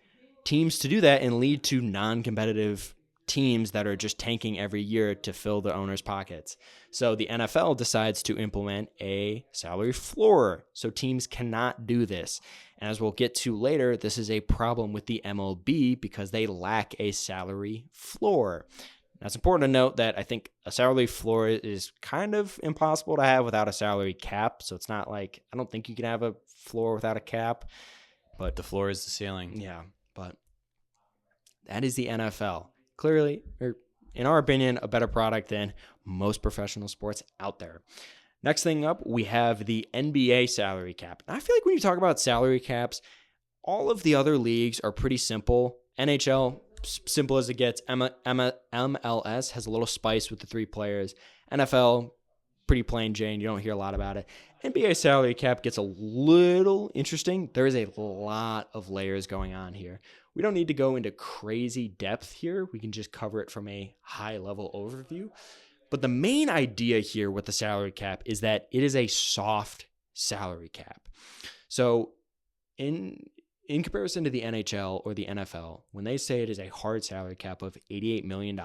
teams to do that and lead to non-competitive teams that are just tanking every year to fill the owners' pockets. So the NFL decides to implement a salary floor, so teams cannot do this. And as we'll get to later, this is a problem with the MLB because they lack a salary floor. Now, it's important to note that I think a salary floor is kind of impossible to have without a salary cap. So it's not like, I don't think you can have a floor without a cap. But the floor is the ceiling. Yeah, but that is the NFL. Clearly, or in our opinion, a better product than most professional sports out there. Next thing up, we have the NBA salary cap. And I feel like when you talk about salary caps, all of the other leagues are pretty simple. NHL, simple as it gets. MLS has a little spice with the 3 players. NFL, pretty plain Jane. You don't hear a lot about it. NBA salary cap gets a little interesting. There is a lot of layers going on here. We don't need to go into crazy depth here. We can just cover it from a high-level overview. But the main idea here with the salary cap is that it is a soft salary cap. So in comparison to the NHL or the NFL, when they say it is a hard salary cap of $88 million,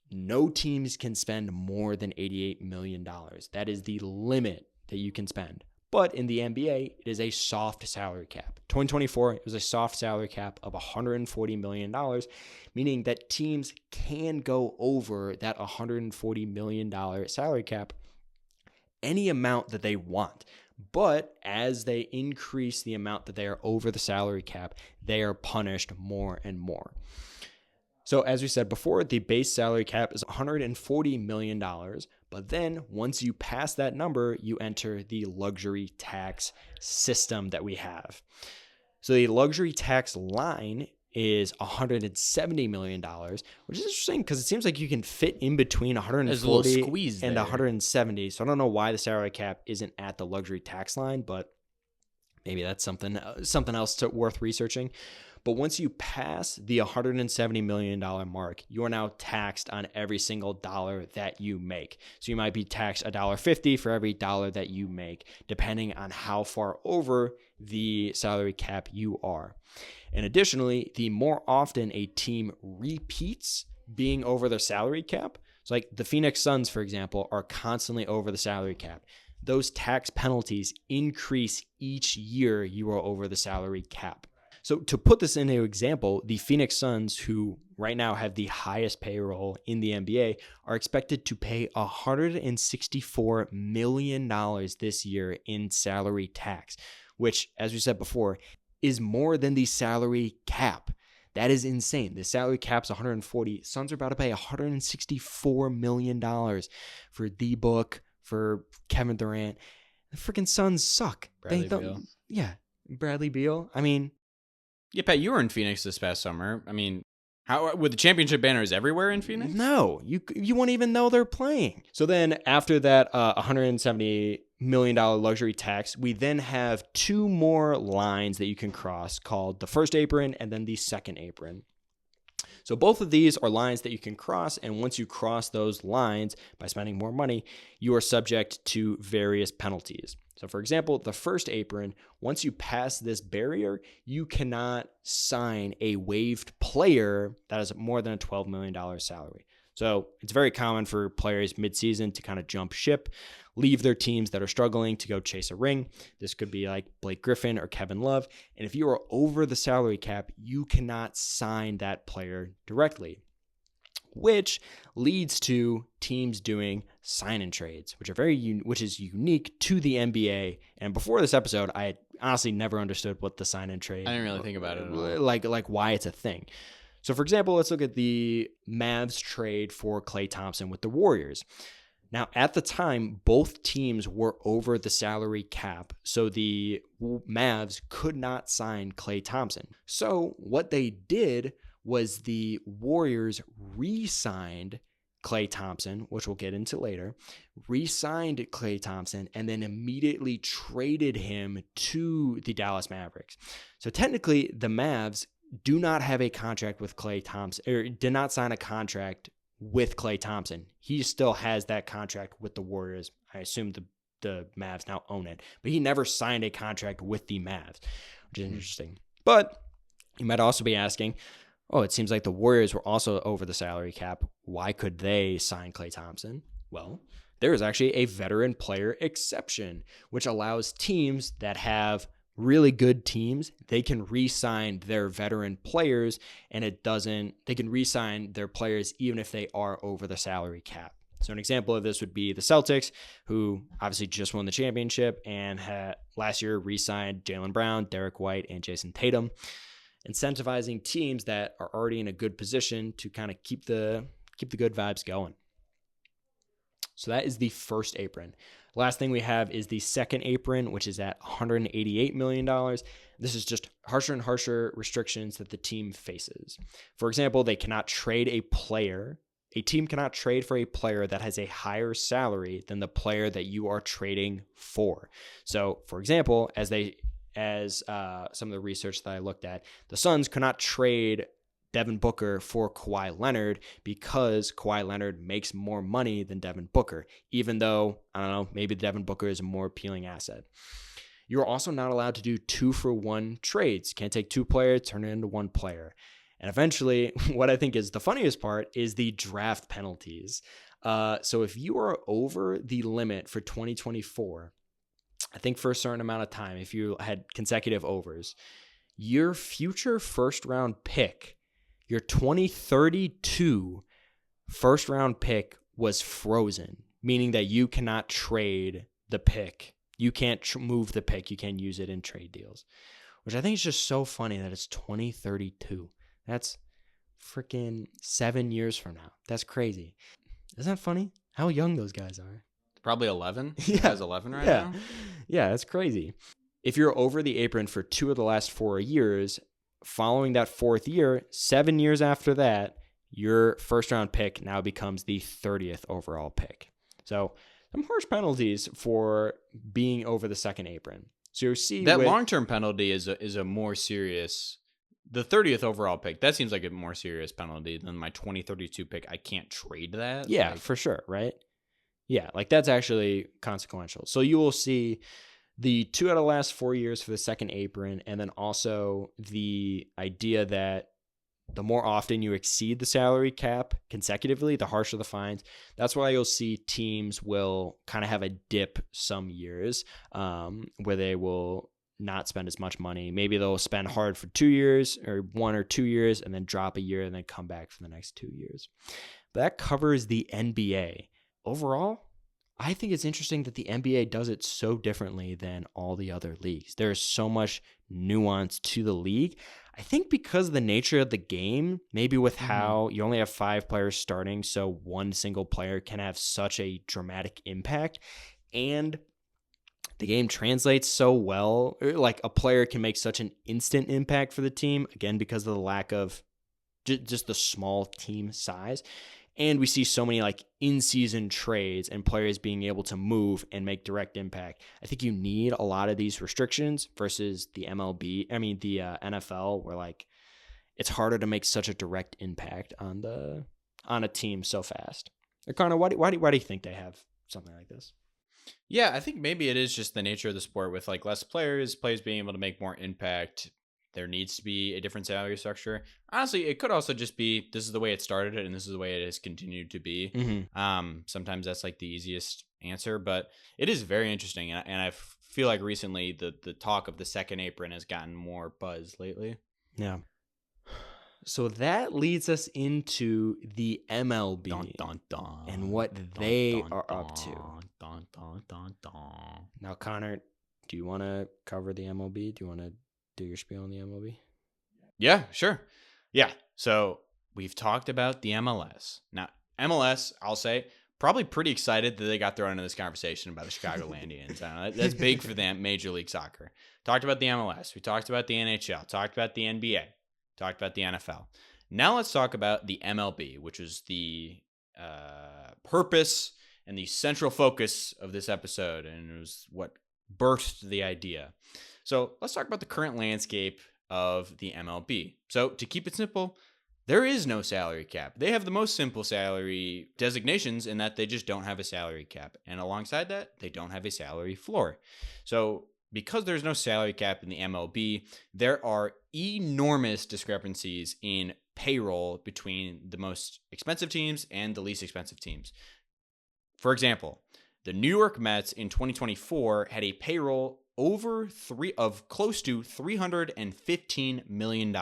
no teams can spend more than $88 million. That is the limit that you can spend. But in the NBA, it is a soft salary cap. 2024, it was a soft salary cap of $140 million, meaning that teams can go over that $140 million salary cap any amount that they want. But as they increase the amount that they are over the salary cap, they are punished more and more. So as we said before, the base salary cap is $140 million. But then once you pass that number, you enter the luxury tax system that we have. So the luxury tax line is $170 million, which is interesting because it seems like you can fit in between 140 and 170. So I don't know why the salary cap isn't at the luxury tax line, but maybe that's something else worth researching. But once you pass the $170 million mark, you are now taxed on every single dollar that you make. So you might be taxed $1.50 for every dollar that you make, depending on how far over the salary cap you are. And additionally, the more often a team repeats being over their salary cap, So like the Phoenix Suns, for example, are constantly over the salary cap. Those tax penalties increase each year you are over the salary cap. So to put this into example, the Phoenix Suns, who right now have the highest payroll in the NBA, are expected to pay $164 million this year in salary tax, which, as we said before, is more than the salary cap. That is insane. The salary cap's 140. Suns are about to pay $164 million for D-Book, for Kevin Durant. The freaking Suns suck. Bradley Beal. Yeah, Bradley Beal. I mean, yeah, Pat, you were in Phoenix this past summer. I mean, how with the championship banners everywhere in Phoenix? No, you won't even know they're playing. So then after that $170 million luxury tax, we then have two more lines that you can cross called the first apron and then the second apron. So both of these are lines that you can cross, and once you cross those lines by spending more money, you are subject to various penalties. So for example, the first apron, once you pass this barrier, you cannot sign a waived player that has more than a $12 million salary. So it's very common for players midseason to kind of jump ship, leave their teams that are struggling to go chase a ring. This could be like Blake Griffin or Kevin Love. And if you are over the salary cap, you cannot sign that player directly, which leads to teams doing sign-in trades, which is unique to the NBA. And before this episode, I had honestly never understood what the sign-in trade. I didn't really think about it at all. Like why it's a thing. So for example, let's look at the Mavs trade for Klay Thompson with the Warriors. Now, at the time, both teams were over the salary cap, so the Mavs could not sign Klay Thompson. So what they did was the Warriors re-signed Klay Thompson, which we'll get into later, re-signed Klay Thompson, and then immediately traded him to the Dallas Mavericks. So technically, the Mavs do not have a contract with Klay Thompson, or did not sign a contract with Klay Thompson. He still has that contract with the Warriors. I assume the Mavs now own it, but he never signed a contract with the Mavs, which is interesting. But you might also be asking, oh, it seems like the Warriors were also over the salary cap. Why could they sign Klay Thompson? Well, there is actually a veteran player exception, which allows teams that have really good teams, they can re-sign their veteran players, and they can re-sign their players even if they are over the salary cap. So an example of this would be the Celtics, who obviously just won the championship and had last year re-signed Jaylen Brown, Derek White, and Jason Tatum, incentivizing teams that are already in a good position to kind of keep the good vibes going. So that is the first apron. Last thing we have is the second apron, which is at $188 million. This is just harsher and harsher restrictions that the team faces. For example, they cannot trade a player. A team cannot trade for a player that has a higher salary than the player that you are trading for. So, for example, as some of the research that I looked at, the Suns could not trade Devin Booker for Kawhi Leonard because Kawhi Leonard makes more money than Devin Booker, even though, I don't know, maybe Devin Booker is a more appealing asset. You're also not allowed to do 2-for-1 trades. Can't take two players, turn it into one player. And eventually, what I think is the funniest part is the draft penalties. So if you are over the limit for 2024, I think for a certain amount of time, if you had consecutive overs, your future first-round pick, your 2032 first-round pick was frozen, meaning that you cannot trade the pick. You can't move the pick. You can't use it in trade deals, which I think is just so funny that it's 2032. That's freaking 7 years from now. That's crazy. Isn't that funny? How young those guys are. Probably 11. Yeah. He has 11 right now. Yeah, that's crazy. If you're over the apron for 2 of the last 4 years, following that 4th year, 7 years after that, your first round pick now becomes the 30th overall pick. So some harsh penalties for being over the second apron. So you see that long-term penalty is a more serious. The 30th overall pick, that seems like a more serious penalty than my 2032 pick. I can't trade that. Yeah, for sure, right? Yeah, like that's actually consequential. So you will see the 2 out of the last 4 years for the second apron, and then also the idea that the more often you exceed the salary cap consecutively, the harsher the fines. That's why you'll see teams will kind of have a dip some years where they will not spend as much money. Maybe they'll spend hard for 2 years or 1 or 2 years and then drop a year and then come back for the next 2 years. But that covers the NBA. Overall, I think it's interesting that the NBA does it so differently than all the other leagues. There is so much nuance to the league. I think because of the nature of the game, maybe with how you only have 5 players starting, so one single player can have such a dramatic impact, and the game translates so well. Like a player can make such an instant impact for the team, again, because of the lack of just the small team size. And we see so many like in-season trades and players being able to move and make direct impact. I think you need a lot of these restrictions versus the NFL, where like it's harder to make such a direct impact on a team so fast. Connor, why do you think they have something like this? Yeah, I think maybe it is just the nature of the sport with like less players being able to make more impact. There needs to be a different salary structure. Honestly, it could also just be this is the way it started and this is the way it has continued to be. Mm-hmm. Sometimes that's like the easiest answer, but it is very interesting. And I feel like recently the talk of the second apron has gotten more buzz lately. Yeah. So that leads us into the MLB and what they are up to. Now, Connor, do you want to cover the MLB? Do you want to do your spiel on the MLB? Yeah, sure. Yeah. So we've talked about the MLS. Now, MLS, I'll say, probably pretty excited that they got thrown into this conversation about the Chicagolandians. I don't know, that's big for them, Major League Soccer. Talked about the MLS. We talked about the NHL. Talked about the NBA. Talked about the NFL. Now let's talk about the MLB, which is the purpose and the central focus of this episode, and it was what birthed the idea. So let's talk about the current landscape of the MLB. So to keep it simple, there is no salary cap. They have the most simple salary designations in that they just don't have a salary cap. And alongside that, they don't have a salary floor. So because there's no salary cap in the MLB, there are enormous discrepancies in payroll between the most expensive teams and the least expensive teams. For example, the New York Mets in 2024 had a payroll of close to $315 million.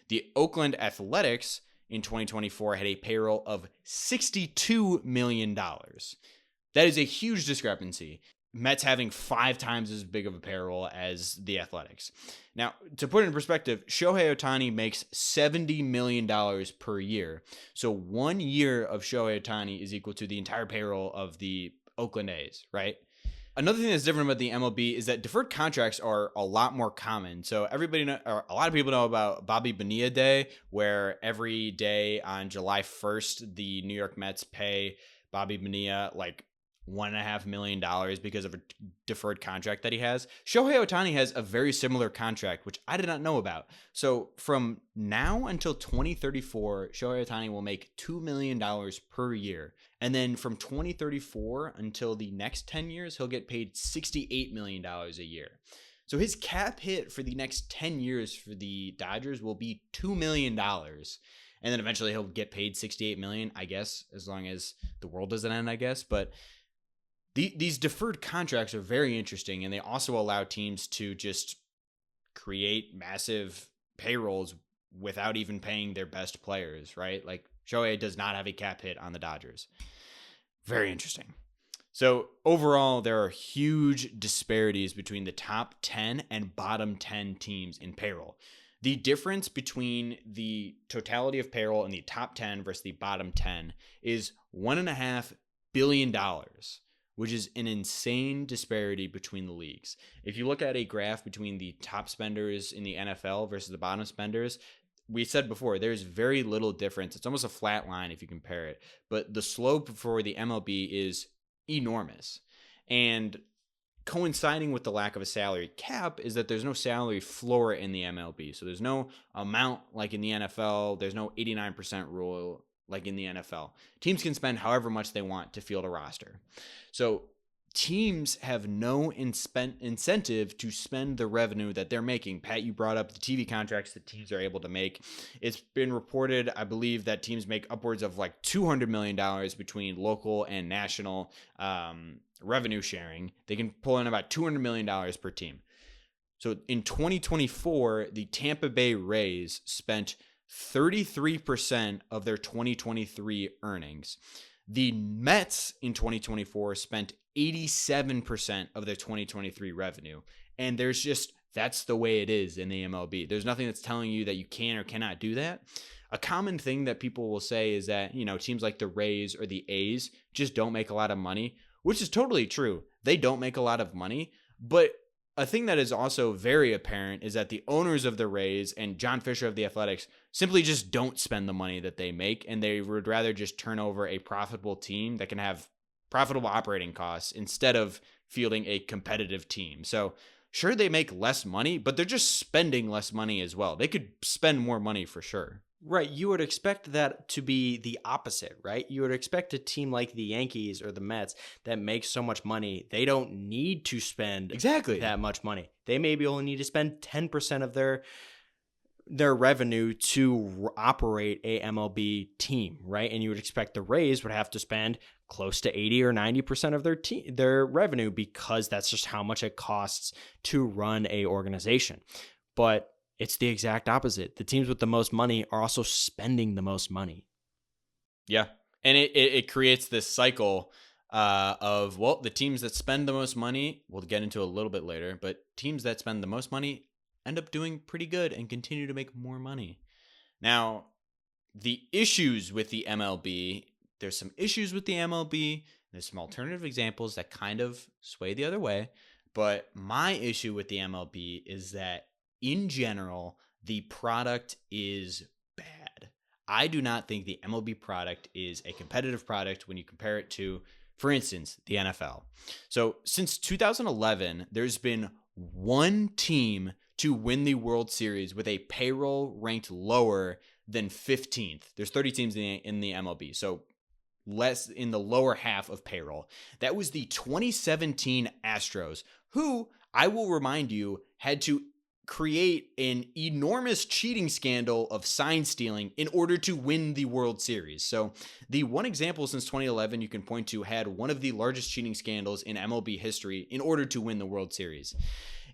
The Oakland Athletics in 2024 had a payroll of $62 million. That is a huge discrepancy. Mets having 5 times as big of a payroll as the Athletics. Now, to put it in perspective, Shohei Ohtani makes $70 million per year. So 1 year of Shohei Ohtani is equal to the entire payroll of the Oakland A's, right? Another thing that's different about the MLB is that deferred contracts are a lot more common. So a lot of people know about Bobby Bonilla Day, where every day on July 1st, the New York Mets pay Bobby Bonilla like $1.5 million because of a deferred contract that he has. Shohei Ohtani has a very similar contract, which I did not know about. So from now until 2034, Shohei Ohtani will make $2 million per year. And then from 2034 until the next 10 years, he'll get paid $68 million a year. So his cap hit for the next 10 years for the Dodgers will be $2 million. And then eventually he'll get paid $68 million, I guess, as long as the world doesn't end, I guess. But these deferred contracts are very interesting, and they also allow teams to just create massive payrolls without even paying their best players, right? Like Shohei does not have a cap hit on the Dodgers. Very interesting. So overall, there are huge disparities between the top 10 and bottom 10 teams in payroll. The difference between the totality of payroll in the top 10 versus the bottom 10 is $1.5 billion, which is an insane disparity between the leagues. If you look at a graph between the top spenders in the NFL versus the bottom spenders, we said before, there's very little difference. It's almost a flat line if you compare it. But the slope for the MLB is enormous. And coinciding with the lack of a salary cap is that there's no salary floor in the MLB. So there's no amount like in the NFL. There's no 89% rule like in the NFL. Teams can spend however much they want to field a roster. So teams have no incentive to spend the revenue that they're making. Pat, you brought up the TV contracts that teams are able to make. It's been reported, I believe, that teams make upwards of like $200 million between local and national revenue sharing. They can pull in about $200 million per team. So in 2024, the Tampa Bay Rays spent 33% of their 2023 earnings. The Mets in 2024 spent 87% of their 2023 revenue. And that's the way it is in the MLB. There's nothing that's telling you that you can or cannot do that. A common thing that people will say is that, teams like the Rays or the A's just don't make a lot of money, which is totally true. They don't make a lot of money, but a thing that is also very apparent is that the owners of the Rays and John Fisher of the Athletics simply just don't spend the money that they make, and they would rather just turn over a profitable team that can have profitable operating costs instead of fielding a competitive team. So sure, they make less money, but they're just spending less money as well. They could spend more money for sure. Right. You would expect that to be the opposite, right? You would expect a team like the Yankees or the Mets that makes so much money, they don't need to spend exactly that much money. They maybe only need to spend 10% of their revenue to operate a MLB team, right? And you would expect the Rays would have to spend close to 80 or 90% of their revenue, because that's just how much it costs to run a organization. But it's the exact opposite. The teams with the most money are also spending the most money. Yeah. And it creates this cycle of, the teams that spend the most money, we'll get into a little bit later, but teams that spend the most money end up doing pretty good and continue to make more money. Now, the issues with the MLB, there's some issues with the MLB. There's some alternative examples that kind of sway the other way. But my issue with the MLB is that in general, the product is bad. I do not think the MLB product is a competitive product when you compare it to, for instance, the NFL. So since 2011, there's been one team to win the World Series with a payroll ranked lower than 15th. There's 30 teams in the MLB, so less in the lower half of payroll. That was the 2017 Astros, who, I will remind you, had to create an enormous cheating scandal of sign stealing in order to win the World Series. So the one example since 2011 you can point to had one of the largest cheating scandals in MLB history in order to win the World Series.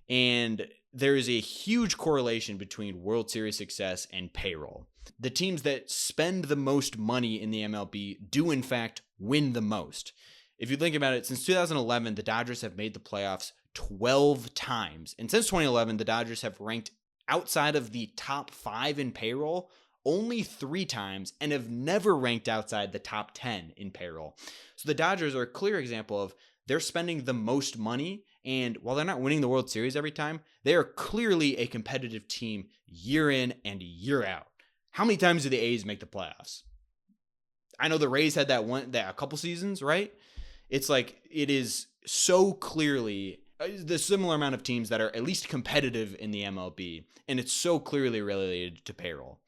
And there is a huge correlation between World Series success and payroll. The teams that spend the most money in the MLB do in fact win the most. If you think about it, since 2011, the Dodgers have made the playoffs 12 times. And since 2011, the Dodgers have ranked outside of the top 5 in payroll only 3 times and have never ranked outside the top 10 in payroll. So the Dodgers are a clear example of they're spending the most money, and while they're not winning the World Series every time, they are clearly a competitive team year in and year out. How many times do the A's make the playoffs? I know the Rays had that a couple seasons, right? It's like it is so clearly the similar amount of teams that are at least competitive in the MLB, and it's so clearly related to payroll.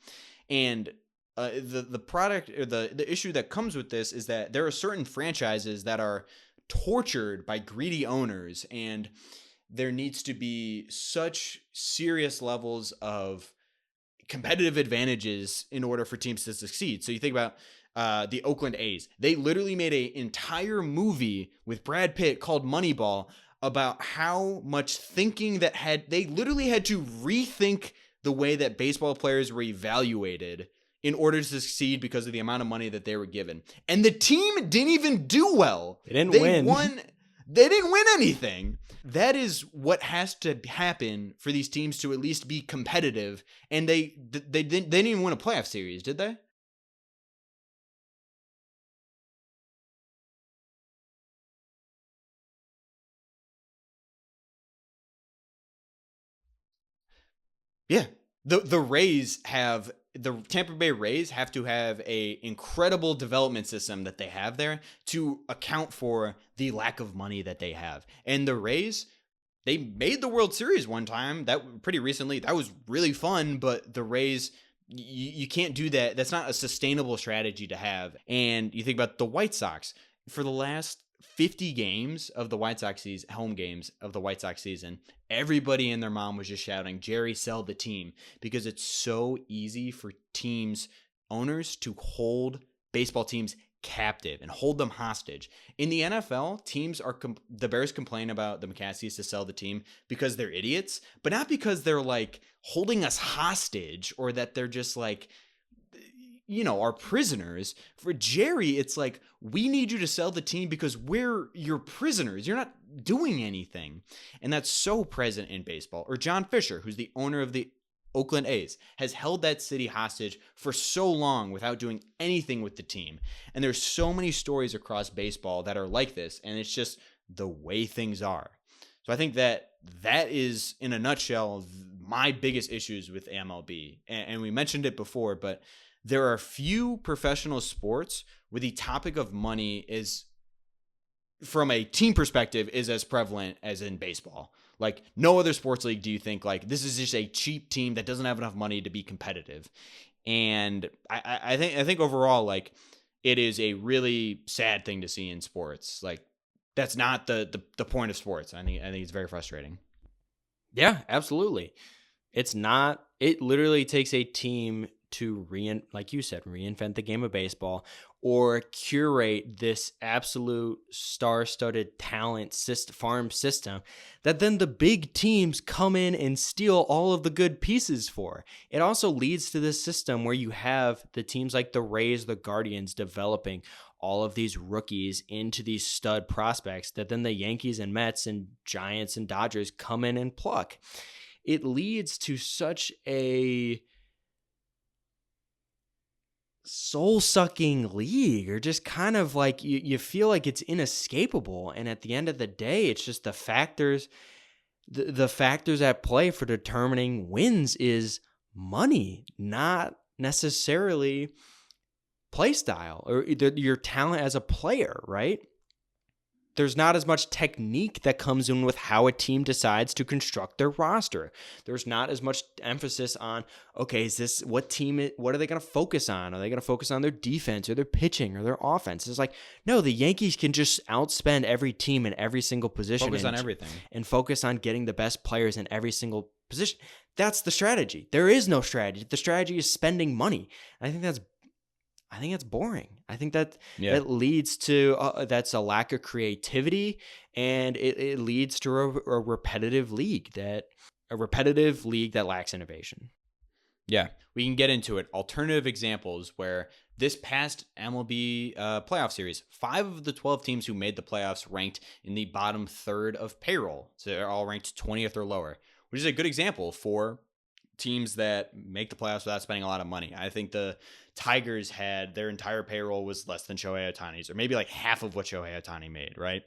And the product or the issue that comes with this is that there are certain franchises that are tortured by greedy owners, and there needs to be such serious levels of competitive advantages in order for teams to succeed. So you think about the Oakland A's. They literally made an entire movie with Brad Pitt called Moneyball about how much thinking they literally had to rethink the way that baseball players were evaluated in order to succeed because of the amount of money that they were given. And the team didn't even do well. They didn't win. They didn't win anything. That is what has to happen for these teams to at least be competitive. And they didn't even win a playoff series, did they? Yeah. The Tampa Bay Rays have to have a incredible development system that they have there to account for the lack of money that they have. And the Rays, they made the World Series one time, that pretty recently. That was really fun, but the Rays, you can't do that. That's not a sustainable strategy to have. And you think about the White Sox. For the last 50 games of the White Sox season, home games of the White Sox season, everybody and their mom was just shouting, Jerry, sell the team, because it's so easy for teams, owners to hold baseball teams captive and hold them hostage. In the NFL, teams are the Bears complain about the McCasseys to sell the team because they're idiots, but not because they're like holding us hostage or that they're just like, are prisoners. For Jerry, it's like, we need you to sell the team because we're your prisoners. You're not doing anything. And that's so present in baseball. Or John Fisher, who's the owner of the Oakland A's, has held that city hostage for so long without doing anything with the team. And there's so many stories across baseball that are like this, and it's just the way things are. So I think that is, in a nutshell, my biggest issues with MLB. And we mentioned it before, but there are few professional sports where the topic of money is, from a team perspective, is as prevalent as in baseball. Like, no other sports league do you think, like, this is just a cheap team that doesn't have enough money to be competitive. And I think overall, like, it is a really sad thing to see in sports. Like, that's not the point of sports. I think it's very frustrating. Yeah, absolutely. It's not. It literally takes a team to like you said, reinvent the game of baseball, or curate this absolute star-studded talent farm system that then the big teams come in and steal all of the good pieces for. It also leads to this system where you have the teams like the Rays, the Guardians developing all of these rookies into these stud prospects that then the Yankees and Mets and Giants and Dodgers come in and pluck. It leads to such a soul-sucking league, or just kind of like you feel like it's inescapable. And at the end of the day, it's just the factors at play for determining wins is money, not necessarily play style or your talent as a player, right? There's not as much technique that comes in with how a team decides to construct their roster. There's not as much emphasis on, okay, what are they going to focus on? Are they going to focus on their defense or their pitching or their offense? It's like, no, the Yankees can just outspend every team in every single position. Focus on everything. And focus on getting the best players in every single position. That's the strategy. There is no strategy. The strategy is spending money. I think that's boring. I think that leads to that's a lack of creativity, and it leads to a repetitive league that lacks innovation. Yeah, we can get into it. Alternative examples where this past MLB playoff series, 5 of the 12 teams who made the playoffs ranked in the bottom third of payroll. So they're all ranked 20th or lower, which is a good example for teams that make the playoffs without spending a lot of money. I think the Tigers had their entire payroll was less than Shohei Ohtani's, or maybe like half of what Shohei Ohtani made, right?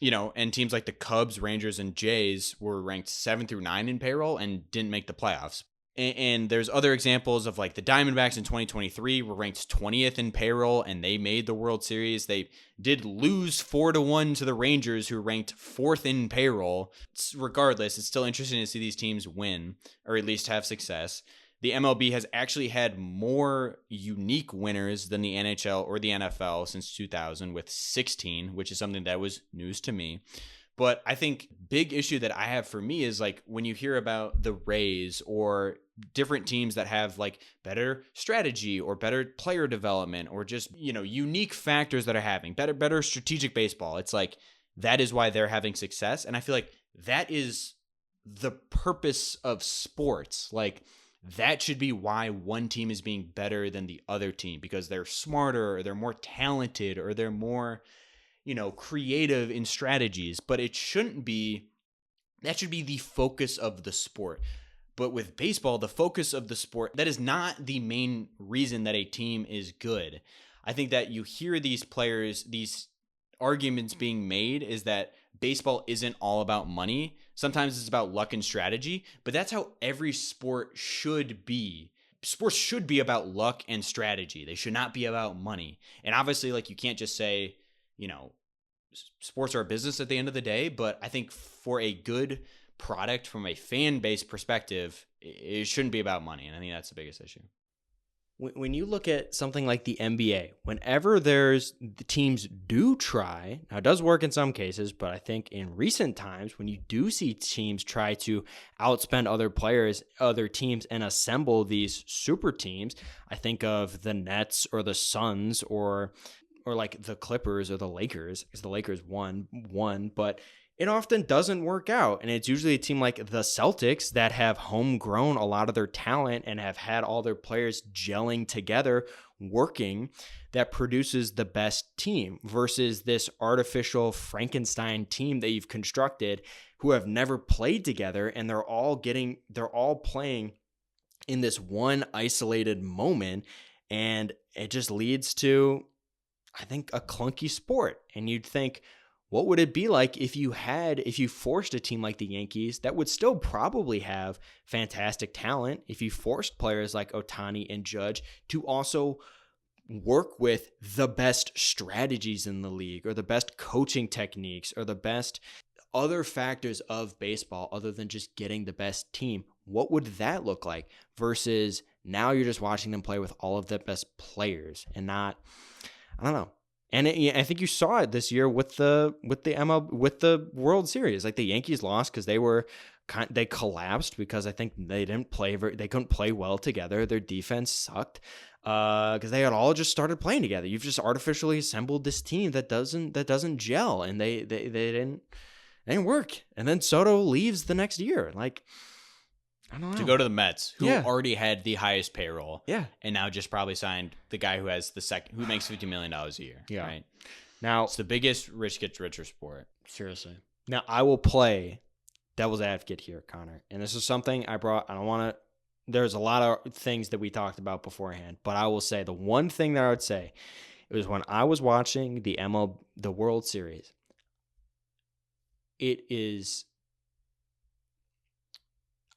And teams like the Cubs, Rangers, and Jays were ranked 7 through 9 in payroll and didn't make the playoffs. And there's other examples of like the Diamondbacks in 2023 were ranked 20th in payroll and they made the World Series. They did lose 4-1 to the Rangers, who ranked 4th in payroll. Regardless, it's still interesting to see these teams win, or at least have success. The MLB has actually had more unique winners than the NHL or the NFL since 2000, with 16, which is something that was news to me. But I think big issue that I have for me is like when you hear about the Rays or different teams that have like better strategy or better player development or just, unique factors that are having better strategic baseball. It's like that is why they're having success. And I feel like that is the purpose of sports. Like that should be why one team is being better than the other team, because they're smarter or they're more talented or they're more creative in strategies, but that should be the focus of the sport. But with baseball, the focus of the sport, that is not the main reason that a team is good. I think that you hear these arguments being made is that baseball isn't all about money. Sometimes it's about luck and strategy, but that's how every sport should be. Sports should be about luck and strategy. They should not be about money. And obviously, like, you can't just say, sports are a business at the end of the day, but I think for a good product from a fan base perspective, it shouldn't be about money. And I think that's the biggest issue. when you look at something like the NBA, whenever the teams do try, now it does work in some cases, but I think in recent times, when you do see teams try to outspend other teams, and assemble these super teams, I think of the Nets or the Suns or like the Clippers or the Lakers, because the Lakers won, but it often doesn't work out. And it's usually a team like the Celtics that have homegrown a lot of their talent and have had all their players gelling together, working, that produces the best team versus this artificial Frankenstein team that you've constructed who have never played together. And they're all playing in this one isolated moment. And it just leads to, I think, a clunky sport. And you'd think, what would it be like if you forced a team like the Yankees that would still probably have fantastic talent, if you forced players like Ohtani and Judge to also work with the best strategies in the league or the best coaching techniques or the best other factors of baseball other than just getting the best team? What would that look like versus now you're just watching them play with all of the best players and not, I don't know. And I think you saw it this year with the World Series. Like the Yankees lost because they collapsed because I think they couldn't play well together. Their defense sucked because they had all just started playing together. You've just artificially assembled this team that doesn't gel, and they didn't work. And then Soto leaves the next year. Like, I don't know. To go to the Mets, who already had the highest payroll. Yeah. And now just probably signed the guy who has who makes $50 million a year. Yeah. Right. Now it's the biggest rich gets richer sport. Seriously. Now I will play devil's advocate here, Connor. And this is something I brought. There's a lot of things that we talked about beforehand, but I will say the one thing that I would say, it was when I was watching the World Series. It is,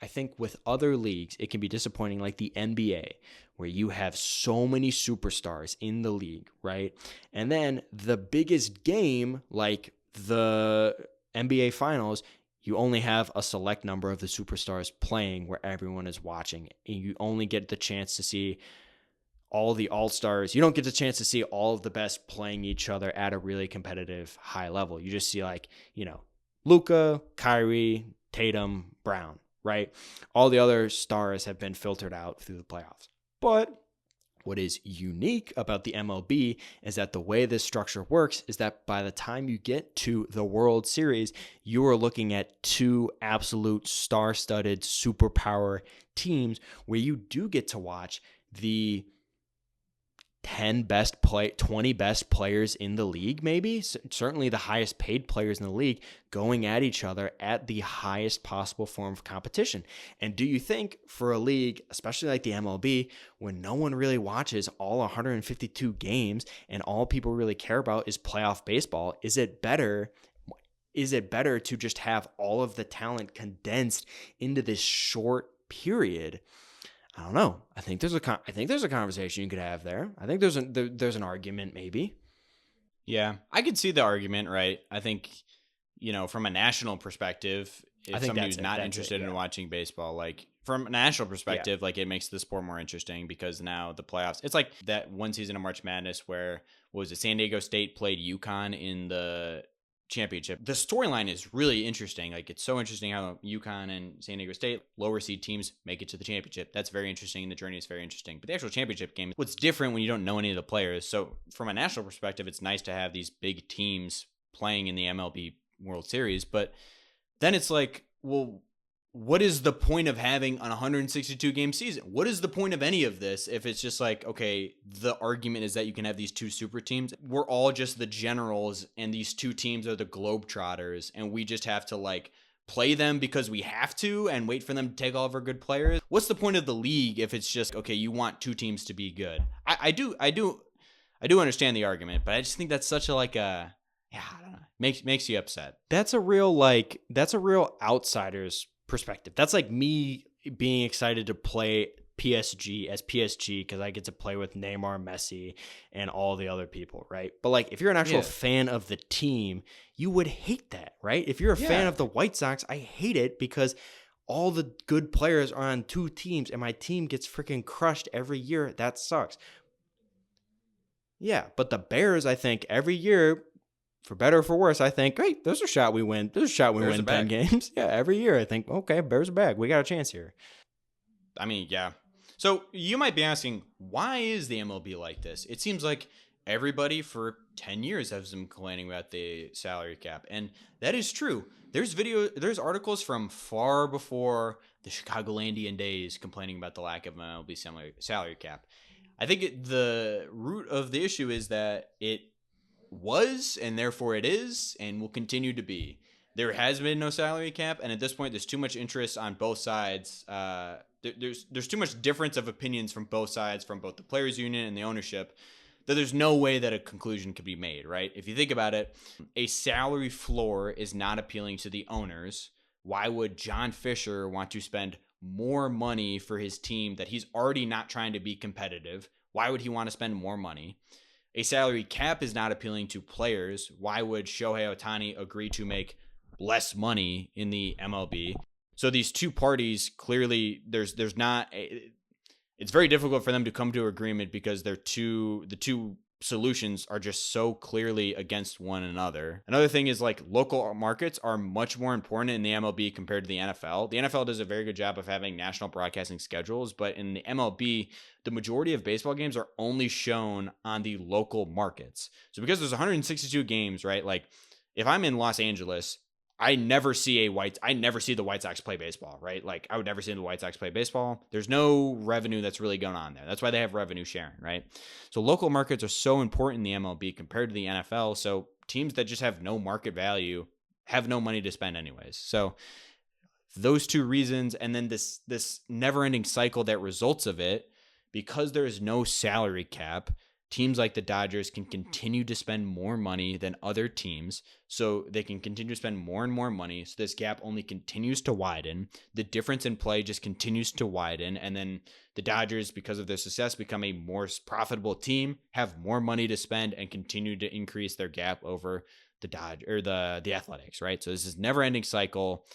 I think with other leagues, it can be disappointing, like the NBA, where you have so many superstars in the league, right? And then the biggest game, like the NBA Finals, you only have a select number of the superstars playing where everyone is watching. And you only get the chance to see all the all-stars. You don't get the chance to see all of the best playing each other at a really competitive high level. You just see Luka, Kyrie, Tatum, Brown. Right? All the other stars have been filtered out through the playoffs. But what is unique about the MLB is that the way this structure works is that by the time you get to the World Series, you are looking at two absolute star-studded superpower teams where you do get to watch the 20 best players in the league, maybe certainly the highest paid players in the league going at each other at the highest possible form of competition. And do you think for a league, especially like the MLB, when no one really watches all 152 games and all people really care about is playoff baseball, is it better to just have all of the talent condensed into this short period? I don't know. I think there's a conversation you could have there. I think there's an argument maybe. Yeah, I could see the argument, right? I think, from a national perspective, if somebody who's not interested in watching baseball, like from a national perspective, like it makes the sport more interesting because now the playoffs, it's like that one season of March Madness where, San Diego State played UConn in the championship. The storyline is really interesting. Like it's so interesting how UConn and San Diego State, lower seed teams, make it to the championship. That's very interesting. The journey is very interesting. But the actual championship game, what's different when you don't know any of the players. So from a national perspective, it's nice to have these big teams playing in the MLB World Series. But then it's like, well, what is the point of having an 162 game season? What is the point of any of this if it's just like, okay, the argument is that you can have these two super teams. We're all just the generals and these two teams are the Globetrotters and we just have to play them because we have to and wait for them to take all of our good players. What's the point of the league if it's just, okay, you want two teams to be good? I do understand the argument, but I just think that's such a I don't know. Makes you upset. That's a real outsider's perspective. That's like me being excited to play PSG because I get to play with Neymar, Messi, and all the other people, right? But if you're an actual fan of the team, you would hate that, right? If you're a fan of the White Sox, I hate it because all the good players are on 2 teams and my team gets freaking crushed every year. That sucks. Yeah, but the Bears, I think, every year, for better or for worse, I think, great, there's a shot we win. There's a shot we Bears win are 10 back. games. Yeah, every year I think, okay, Bears are back. We got a chance here. I mean, yeah. So you might be asking, why is the MLB like this? It seems like everybody for 10 years has been complaining about the salary cap. And that is true. There's articles from far before the Chicagolandian days complaining about the lack of an MLB salary cap. I think the root of the issue is that it was, and therefore it is, and will continue to be. There has been no salary cap, and at this point, there's too much interest on both sides. There's too much difference of opinions from both sides, from both the players' union and the ownership, that there's no way that a conclusion could be made. Right? If you think about it, a salary floor is not appealing to the owners. Why would John Fisher want to spend more money for his team that he's already not trying to be competitive? Why would he want to spend more money? A salary cap is not appealing to players. Why would Shohei Ohtani agree to make less money in the MLB? So these two parties, clearly there's not it's very difficult for them to come to an agreement because the two solutions are just so clearly against one another. Another thing is, like, local markets are much more important in the MLB compared to the NFL. The NFL does a very good job of having national broadcasting schedules, but in the MLB, the majority of baseball games are only shown on the local markets. So because there's 162 games, right? Like, if I'm in Los Angeles, I never see the White Sox play baseball, right? Like, I would never see the White Sox play baseball. There's no revenue that's really going on there. That's why they have revenue sharing, right? So local markets are so important in the MLB compared to the NFL. So teams that just have no market value have no money to spend anyways. So those two reasons, and then this never-ending cycle that results of it, because there is no salary cap, teams like the Dodgers can continue to spend more money than other teams, so they can continue to spend more and more money. So this gap only continues to widen. The difference in play just continues to widen. And then the Dodgers, because of their success, become a more profitable team, have more money to spend, and continue to increase their gap over the Athletics, right? So this is never-ending cycle.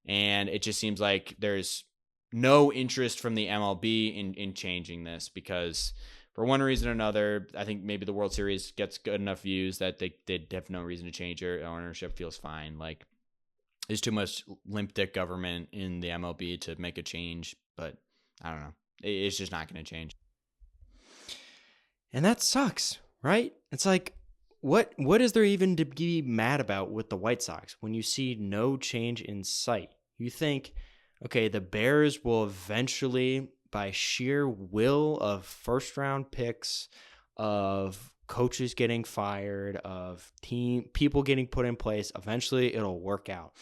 And it just seems like there's no interest from the MLB in changing this, because for one reason or another, I think maybe the World Series gets good enough views that they have no reason to change it. Ownership feels fine. Like, there's too much limp dick government in the MLB to make a change, but I don't know. It's just not going to change. And that sucks, right? It's like, what is there even to be mad about with the White Sox when you see no change in sight? You think, okay, the Bears will eventually, by sheer will of first-round picks, of coaches getting fired, of people getting put in place, eventually it'll work out.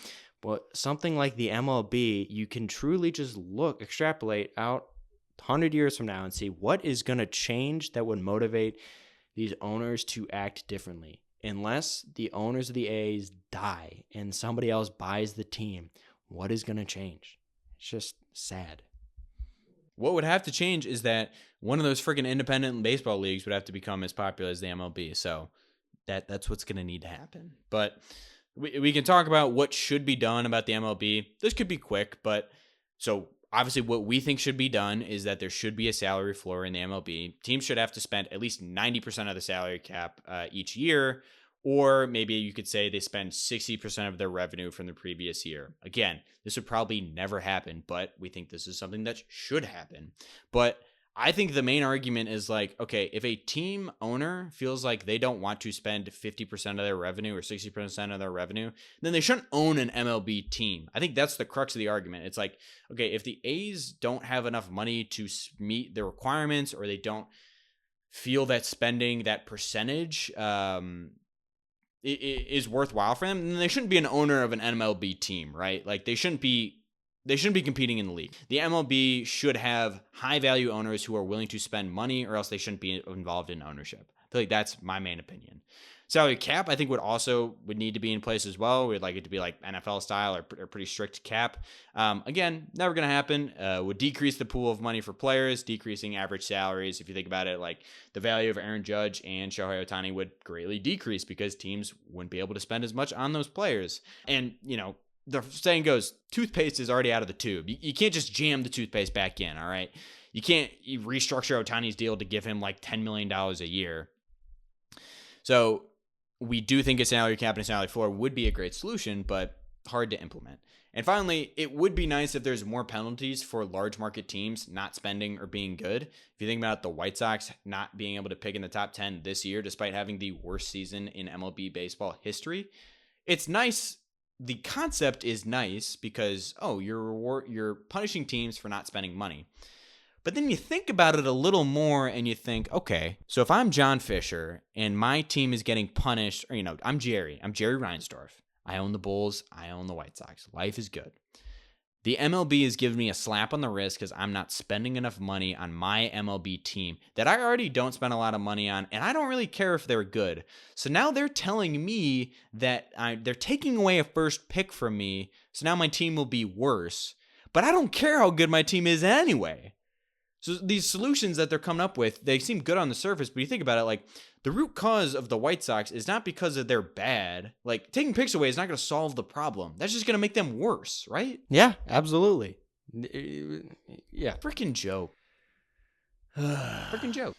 But something like the MLB, you can truly just extrapolate out 100 years from now and see what is going to change that would motivate these owners to act differently. Unless the owners of the A's die and somebody else buys the team, what is going to change? It's just sad. What would have to change is that one of those freaking independent baseball leagues would have to become as popular as the MLB. So that's what's going to need to happen. But we can talk about what should be done about the MLB. This could be quick, but so obviously what we think should be done is that there should be a salary floor in the MLB. Teams should have to spend at least 90% of the salary cap each year, or maybe you could say they spend 60% of their revenue from the previous year. Again, this would probably never happen, but we think this is something that should happen. But I think the main argument is, like, okay, if a team owner feels like they don't want to spend 50% of their revenue or 60% of their revenue, then they shouldn't own an MLB team. I think that's the crux of the argument. It's like, okay, if the A's don't have enough money to meet the requirements, or they don't feel that spending that percentage is worthwhile for them, then they shouldn't be an owner of an MLB team, right? Like, they shouldn't be competing in the league. The MLB should have high value owners who are willing to spend money, or else they shouldn't be involved in ownership. I feel like that's my main opinion. Salary cap, I think, would need to be in place as well. We'd like it to be like NFL style, or pretty strict cap. Again, never going to happen. Would decrease the pool of money for players, decreasing average salaries. If you think about it, like, the value of Aaron Judge and Shohei Ohtani would greatly decrease because teams wouldn't be able to spend as much on those players. And, the saying goes, toothpaste is already out of the tube. You can't just jam the toothpaste back in, all right? You can't restructure Ohtani's deal to give him like $10 million a year. So we do think a salary cap and a salary floor would be a great solution, but hard to implement. And finally, it would be nice if there's more penalties for large market teams not spending or being good. If you think about the White Sox not being able to pick in the top 10 this year, despite having the worst season in MLB baseball history, it's nice. The concept is nice because, you're punishing teams for not spending money. But then you think about it a little more and you think, okay, so if I'm John Fisher and my team is getting punished, or, I'm Jerry Reinsdorf. I own the Bulls. I own the White Sox. Life is good. The MLB has given me a slap on the wrist because I'm not spending enough money on my MLB team that I already don't spend a lot of money on, and I don't really care if they're good. So now they're telling me that they're taking away a first pick from me, so now my team will be worse. But I don't care how good my team is anyway. So these solutions that they're coming up with, they seem good on the surface, but you think about it, like, the root cause of the White Sox is not because of they're bad. Like, taking picks away is not going to solve the problem. That's just going to make them worse, right? Yeah, absolutely. Yeah. Freaking joke. Freaking joke.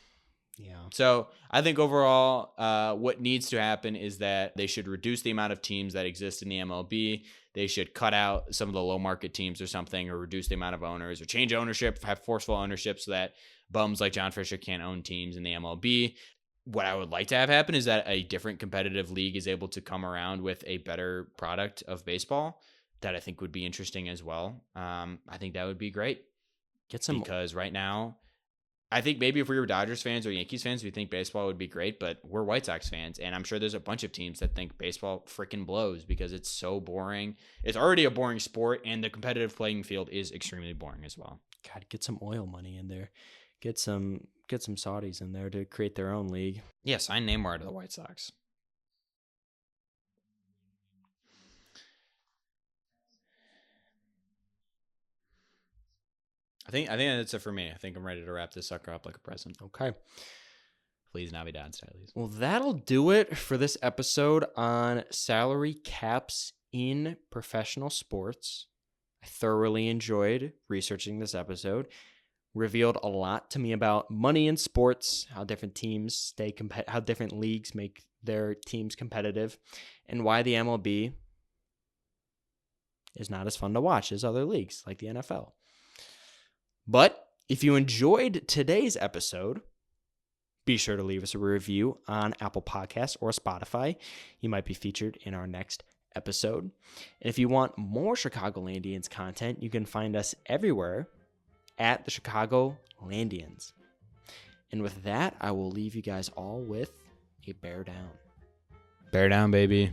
Yeah. So I think overall, what needs to happen is that they should reduce the amount of teams that exist in the MLB. They should cut out some of the low market teams or something, or reduce the amount of owners, or change ownership, have forceful ownership so that bums like John Fisher can't own teams in the MLB. What I would like to have happen is that a different competitive league is able to come around with a better product of baseball that I think would be interesting as well. I think that would be great. Because right now, I think maybe if we were Dodgers fans or Yankees fans, we think baseball would be great, but we're White Sox fans, and I'm sure there's a bunch of teams that think baseball freaking blows because it's so boring. It's already a boring sport, and the competitive playing field is extremely boring as well. God, get some oil money in there. Get some Saudis in there to create their own league. Yeah, sign Neymar to the White Sox. I think that's it for me. I think I'm ready to wrap this sucker up like a present. Okay. Please, Navidad stylies. Well, that'll do it for this episode on salary caps in professional sports. I thoroughly enjoyed researching this episode. Revealed a lot to me about money in sports, how different teams how different leagues make their teams competitive, and why the MLB is not as fun to watch as other leagues like the NFL. But if you enjoyed today's episode, be sure to leave us a review on Apple Podcasts or Spotify. You might be featured in our next episode. And if you want more Chicagolandians content, you can find us everywhere at the Chicagolandians. And with that, I will leave you guys all with a bear down. Bear down, baby.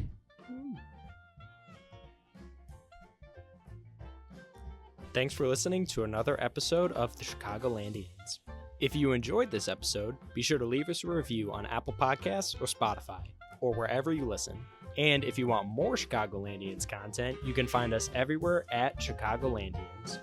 Thanks for listening to another episode of the Chicagolandians. If you enjoyed this episode, be sure to leave us a review on Apple Podcasts or Spotify, or wherever you listen. And if you want more Chicagolandians content, you can find us everywhere at Chicagolandians.